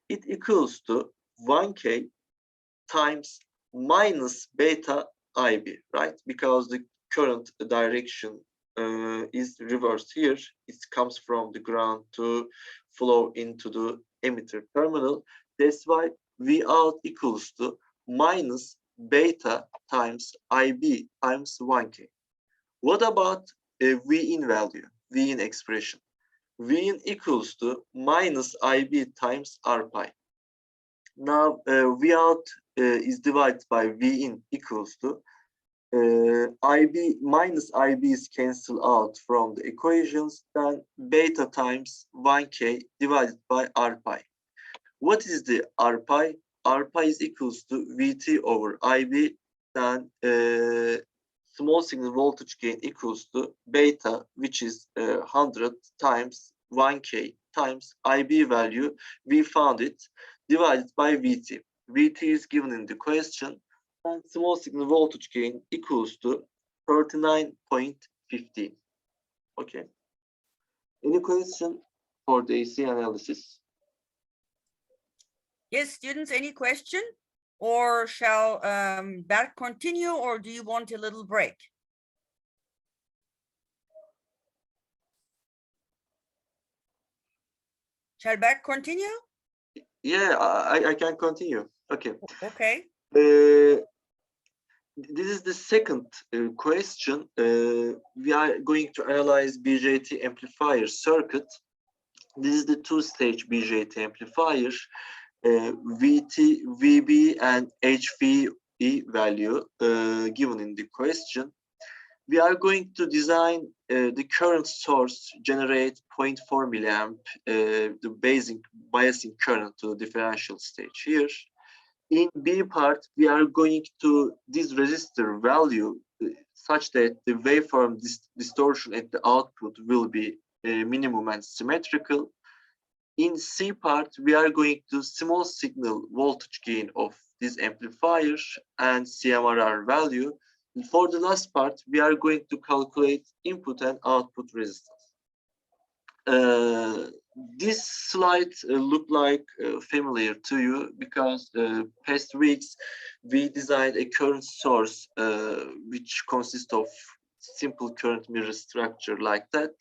It equals to 1K times minus beta IB, right? Because the current direction is reversed here. It comes from the ground to flow into the emitter terminal. That's why V out equals to minus beta times IB times 1K. What about V in value, V in expression? V in equals to minus IB times R pi. Now V out is divided by V in equals to IB minus IB is cancelled out from the equations, then beta times 1K divided by R pi. What is the R pi? R pi is equals to VT over IB, then small signal voltage gain equals to beta, which is 100 times 1K times IB value, we found it, divided by VT. VT is given in the question, and small signal voltage gain equals to 39.15. Okay. Any question for the AC analysis? Yes, students, any question? Or shall Berk continue, or do you want a little break? Shall Berk continue? Yeah, I can continue. Okay. Okay. This is the second question. We are going to analyze BJT amplifier circuit. This is the two-stage BJT amplifier. VT, VB, and HVE value given in the question. We are going to design the current source generate 0.4 milliamp, the biasing current to the differential stage here. In B part, we are going to this resistor value such that the waveform distortion at the output will be minimum and symmetrical. In C part, we are going to small signal voltage gain of this amplifier and CMRR value. And for the last part, we are going to calculate input and output resistance. This slide look like familiar to you because past weeks we designed a current source which consists of simple current mirror structure like that.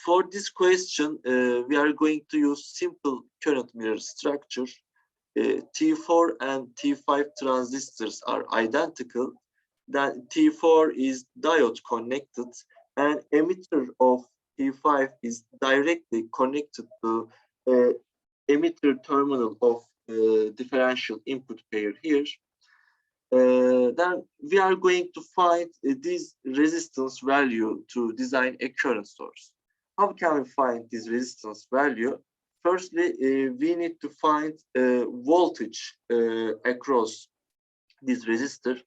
For this question, we are going to use simple current mirror structure. T4 and T5 transistors are identical. Then T4 is diode connected, and emitter of T5 is directly connected to emitter terminal of differential input pair here. Then we are going to find this resistance value to design a current source. How can we find this resistance value? Firstly, we need to find voltage across this resistor.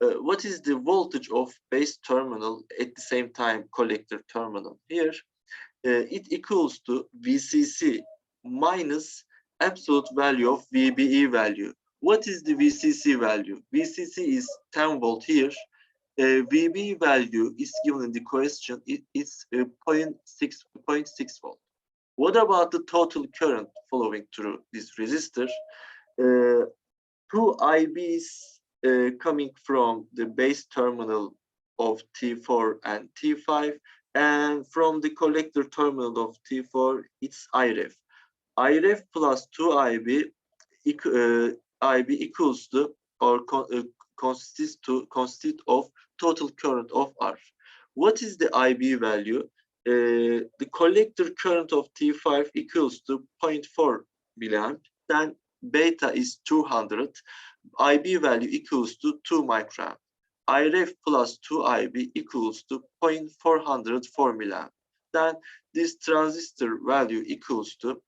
What is the voltage of base terminal at the same time collector terminal? Here, it equals to VCC minus absolute value of VBE value. What is the VCC value? VCC is 10 volt here. VBE value is given in the question. It's 0.6 volt. What about the total current flowing through this resistor? 2 IBs coming from the base terminal of T4 and T5, and from the collector terminal of T4, it's IREF. IREF plus 2 IB, IB equals to or consist of total current of R. What is the IB value? The collector current of T5 equals to 0.4 milliamp. Then beta is 200. IB value equals to 2 microamp. IREF plus 2 IB equals to 0.404 milliamp. Then this transistor value equals to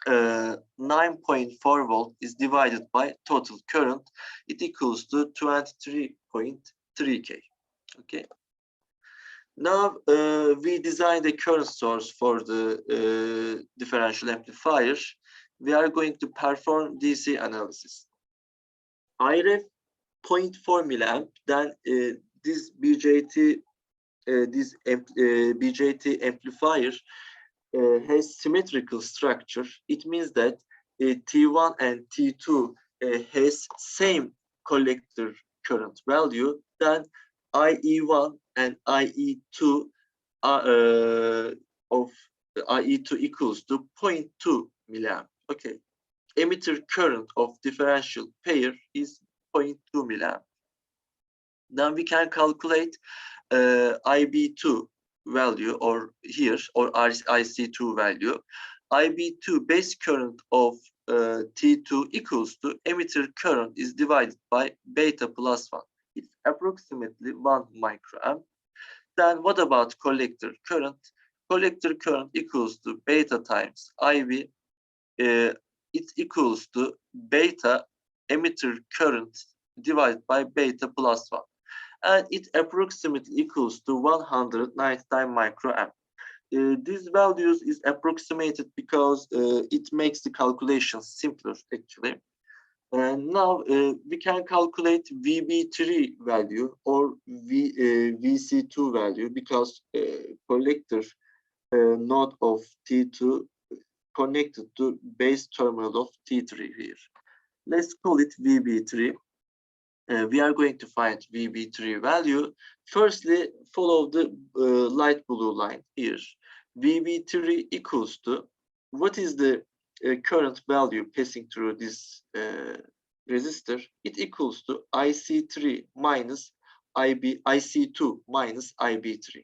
9.4 volt is divided by total current. It equals to 23.3 K. Okay. Now we designed a current source for the differential amplifier. We are going to perform DC analysis. IREF 0.4 milliamp. Then this BJT BJT amplifier has symmetrical structure. It means that T1 and T2 has same collector current value. Then IE1 and IE2 of IE2 equals to 0.2 milliamp. Okay. Emitter current of differential pair is 0.2 milliamp. Then we can calculate IB2 value or here or IC2 value. IB2 base current of T2 equals to emitter current is divided by beta plus 1. It's approximately 1 microamp. Then what about collector current? Collector current equals to beta times IB. It equals to beta emitter current divided by beta plus 1. And it approximately equals to 199 microamp. These values is approximated because it makes the calculation simpler actually. And now we can calculate VB3 value or VC2 value because collector node of T2 connected to base terminal of T3 here. Let's call it VB3. We are going to find VB3 value. Firstly, follow the light blue line here. VB3 equals to, what is the current value passing through this resistor? It equals to IC3 minus IC2 minus IB3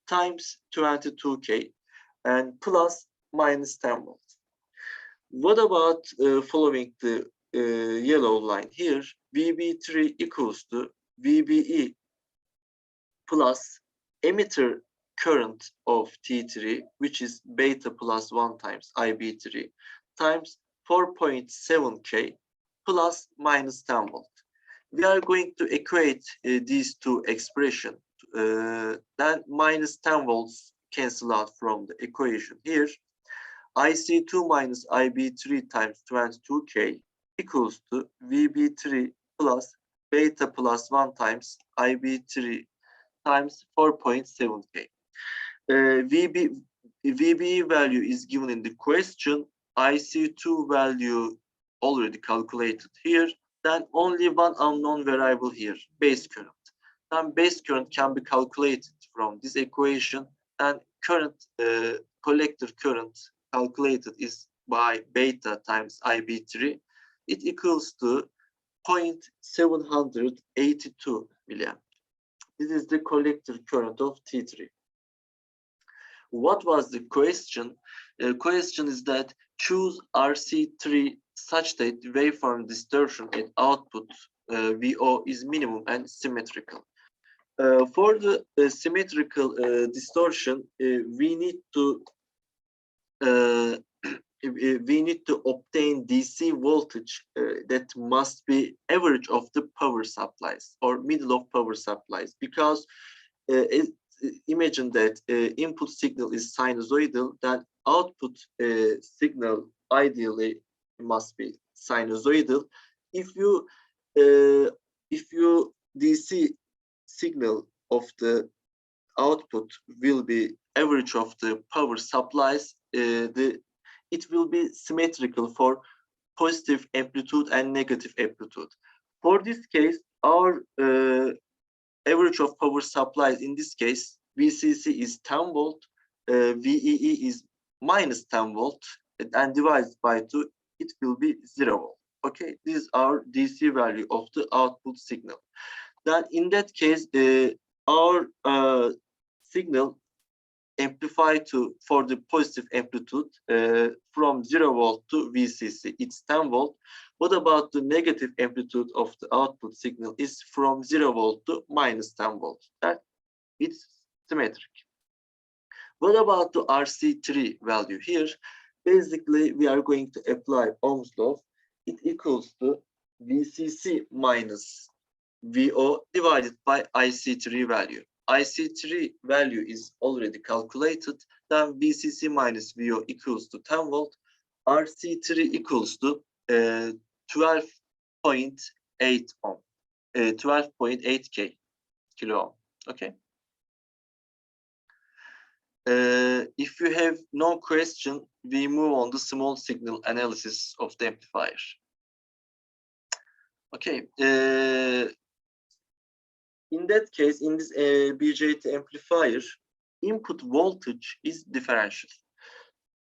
times 22K and plus minus 10 volts. What about following the yellow line here? VB3 equals to VBE plus emitter current of T3, which is beta plus 1 times IB3 times 4.7K plus minus 10 volt. We are going to equate these two expressions. Then minus 10 volts cancel out from the equation here. IC2 minus IB3 times 22K equals to VB3 plus beta plus 1 times IB3 times 4.7K. VB value is given in the question. IC2 value already calculated here. Then only one unknown variable here, base current. Then base current can be calculated from this equation, and current collector current calculated is by beta times IB3. It equals to 0.782 milliamp. This is the collector current of T3. What was the question? The question is that choose RC3 such that waveform distortion at output VO is minimum and symmetrical. For the symmetrical distortion, we need to obtain DC voltage that must be average of the power supplies or middle of power supplies, because imagine that input signal is sinusoidal, then output signal ideally must be sinusoidal. If you DC signal of the output will be average of the power supplies, it will be symmetrical for positive amplitude and negative amplitude. For this case, our average of power supplies in this case, VCC is 10 volt, VEE is minus 10 volt, and divided by 2, it will be 0 volt. Okay, this is our DC value of the output signal. Then in that case, our signal amplify for the positive amplitude from 0 volt to VCC, it's 10 volt. What about the negative amplitude of the output signal is from 0 volt to minus 10 volt. That it's symmetric. What about the RC3 value here? Basically, we are going to apply Ohm's law. It equals to VCC minus VO divided by IC3 value. IC3 value is already calculated. Then VCC minus VO equals to 10 volt. RC3 equals to 12.8 ohm, 12.8 kilo ohm. Okay. If you have no question, we move on to small signal analysis of the amplifier. Okay. In that case, in this BJT amplifier, input voltage is differential.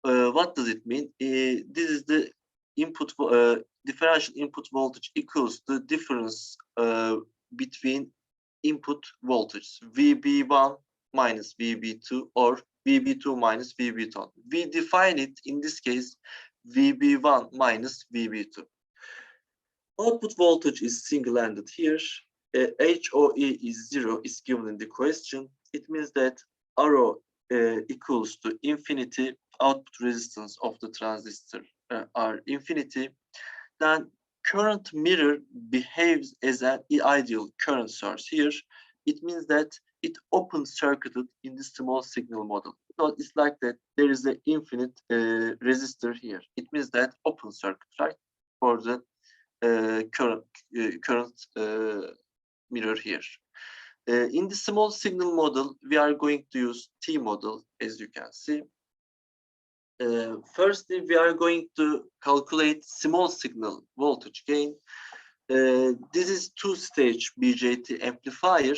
What does it mean? This is the input differential input voltage equals the difference between input voltage VB1 minus VB2 or VB2 minus VB2. We define it in this case VB1 minus VB2. Output voltage is single-ended here. HOE is 0 is given in the question. It means that RO equals to infinity. Output resistance of the transistor are infinity. Then current mirror behaves as an ideal current source here. It means that it open circuited in the small signal model. So it's like that there is an infinite resistor here. It means that open circuit, right? For the current mirror here. In the small signal model, we are going to use T model, as you can see. Firstly, we are going to calculate small signal voltage gain. This is two-stage BJT amplifier.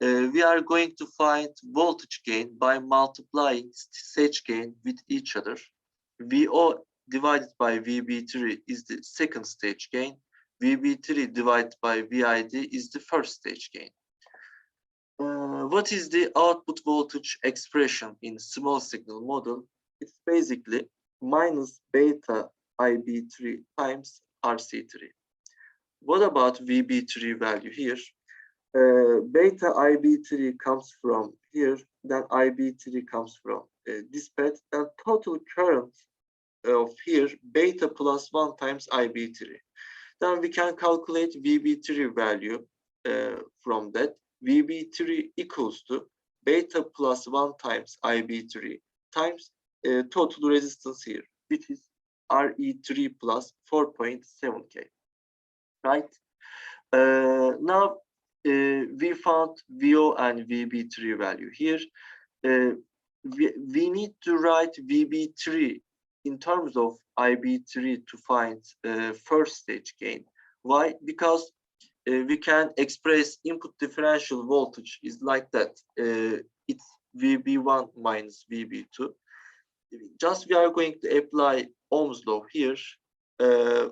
We are going to find voltage gain by multiplying stage gain with each other. VO divided by VB3 is the second stage gain. VB3 divided by VID is the first stage gain. What is the output voltage expression in small signal model? It's basically minus beta IB3 times RC3. What about VB3 value here? Beta IB3 comes from here, then IB3 comes from this path, and total current of here, beta plus 1 times IB3. Then we can calculate VB3 value from that. VB3 equals to beta plus 1 times IB3 times total resistance here, which is RE3 plus 4.7K, right? Now we found VO and VB3 value here. we need to write VB3 in terms of IB3 to find first stage gain. Why? Because we can express input differential voltage is like that. It's VB1 minus VB2. Just we are going to apply Ohm's law here.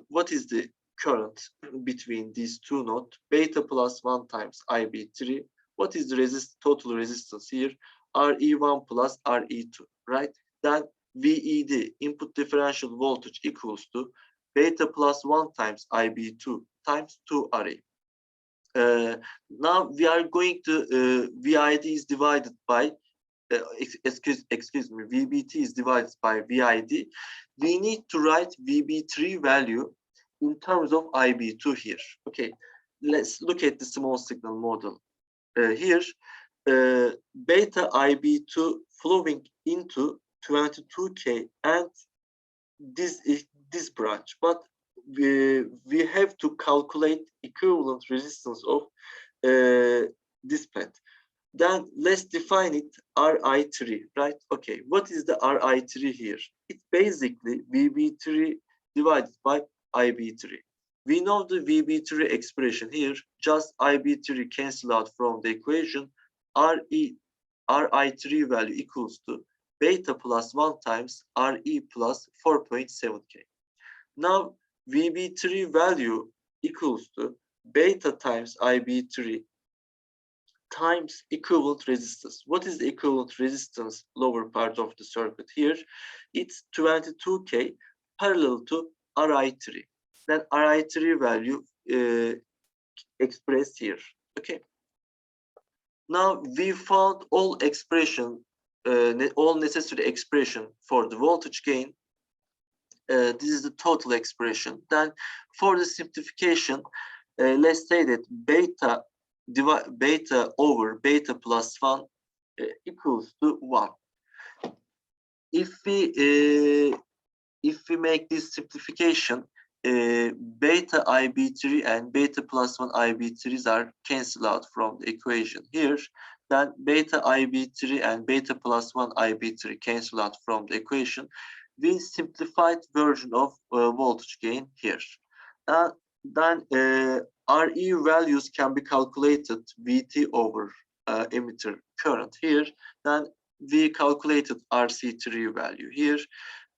What is the current between these two nodes? Beta plus 1 times IB3. What is the total resistance here? RE1 plus RE2, right? Then VED, input differential voltage, equals to beta plus 1 times IB2 times 2RE. Now we are going to, VID is divided by, excuse me, VBT is divided by VID. We need to write VB3 value in terms of IB2 here. Okay, let's look at the small signal model. Here, beta IB2 flowing into 22K and this branch, but we have to calculate equivalent resistance of this plant. Then let's define it RI3, right? Okay, what is the RI3 here? It's basically VB3 divided by IB3. We know the VB3 expression here, just IB3 cancel out from the equation. RI3 value equals to beta plus 1 times RE plus 4.7K. Now VB3 value equals to beta times IB3 times equivalent resistance. What is the equivalent resistance lower part of the circuit here? It's 22K parallel to RI3. Then RI3 value expressed here. Okay. Now we found all expression, all necessary expression for the voltage gain. This is the total expression. Then for the simplification, let's say that beta over beta plus 1 equals to 1. If we make this simplification, beta IB3 and beta plus 1 IB3s are cancelled out from the equation here. Then beta IB3 and beta plus 1 IB3 cancel out from the equation. We simplified version of voltage gain here. Then RE values can be calculated VT over emitter current here. Then we calculated RC3 value here,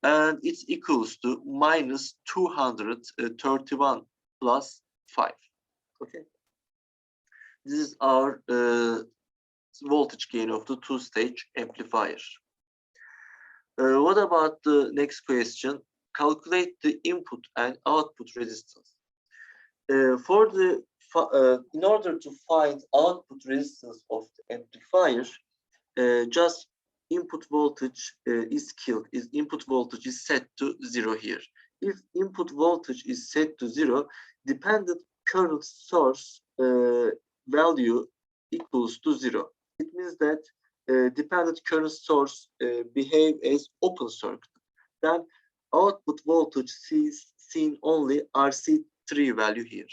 and it's equals to minus 231 plus 5. Okay, this is our voltage gain of the two-stage amplifier. What about the next question? Calculate the input and output resistance. In order to find output resistance of the amplifier, just input voltage is killed. Input voltage is set to 0 here. If input voltage is set to 0, dependent current source value equals to 0. It means that dependent current source behave as open circuit. Then output voltage sees seen only RC3 value here.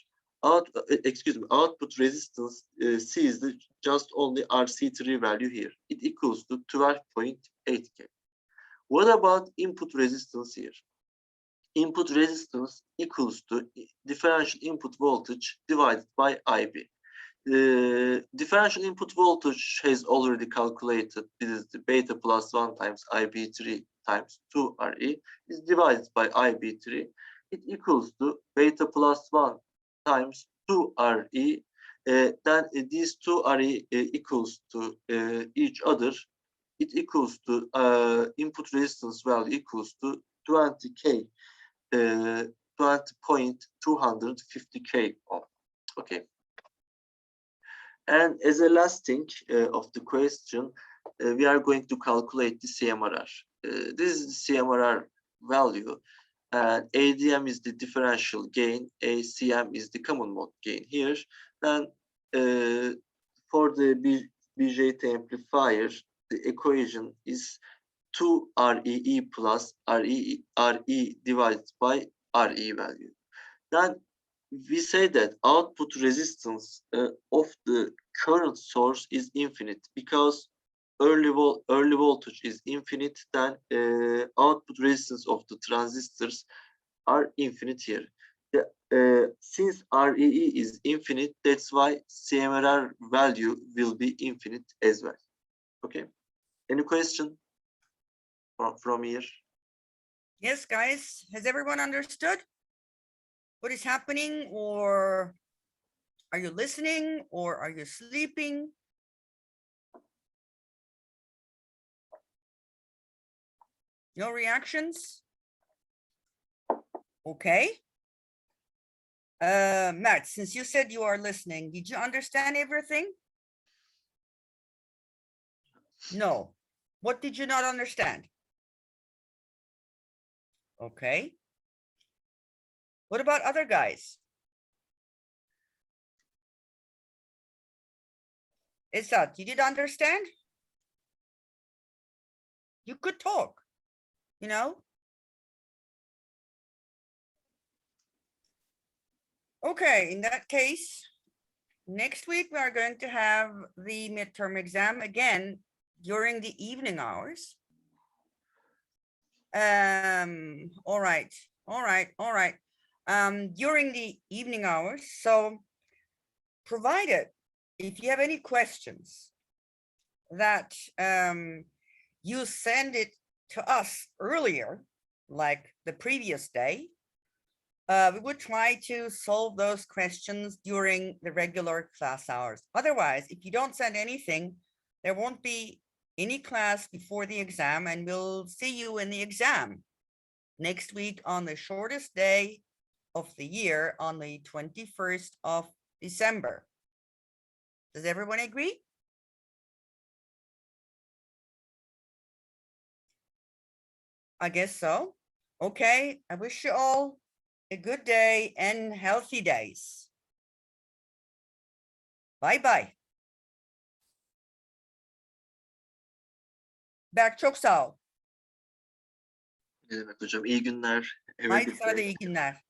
Output resistance sees just only RC3 value here. It equals to 12.8K. What about input resistance here? Input resistance equals to differential input voltage divided by IB. Differential input voltage has already calculated. This is the beta plus 1 times IB3 times 2RE is divided by IB3. It equals to beta plus 1 times 2RE. Then these 2RE equals to each other. It equals to input resistance value equals to 20K, 20.250K. Okay. And as a last thing of the question, we are going to calculate the CMRR. This is the CMRR value, and ADM is the differential gain, ACM is the common mode gain here. Then for the BJT amplifier, the equation is 2REE plus RE divided by RE value. Then we say that output resistance of the current source is infinite because early voltage is infinite, then output resistance of the transistors are infinite here. Since REE is infinite, that's why CMRR value will be infinite as well. Okay. Any question from here? Yes, guys, has everyone understood what is happening, or are you listening, or are you sleeping? No reactions? Okay. Matt, since you said you are listening, did you understand everything? No. What did you not understand? Okay. What about other guys? Esat, you did understand? You could talk, you know? Okay, in that case, next week we are going to have the midterm exam again during the evening hours. All right. During the evening hours. So provided if you have any questions that you send it to us earlier, like the previous day, we would try to solve those questions during the regular class hours. Otherwise, if you don't send anything, there won't be any class before the exam, and we'll see you in the exam next week on the shortest day of the year, on the 21st of December. Does everyone agree? I guess so. Okay, I wish you all a good day and healthy days. Bye bye. Berk, çok sağ ol. Ne demek hocam? İyi günler. Have a Haydi good sana da day. iyi günler.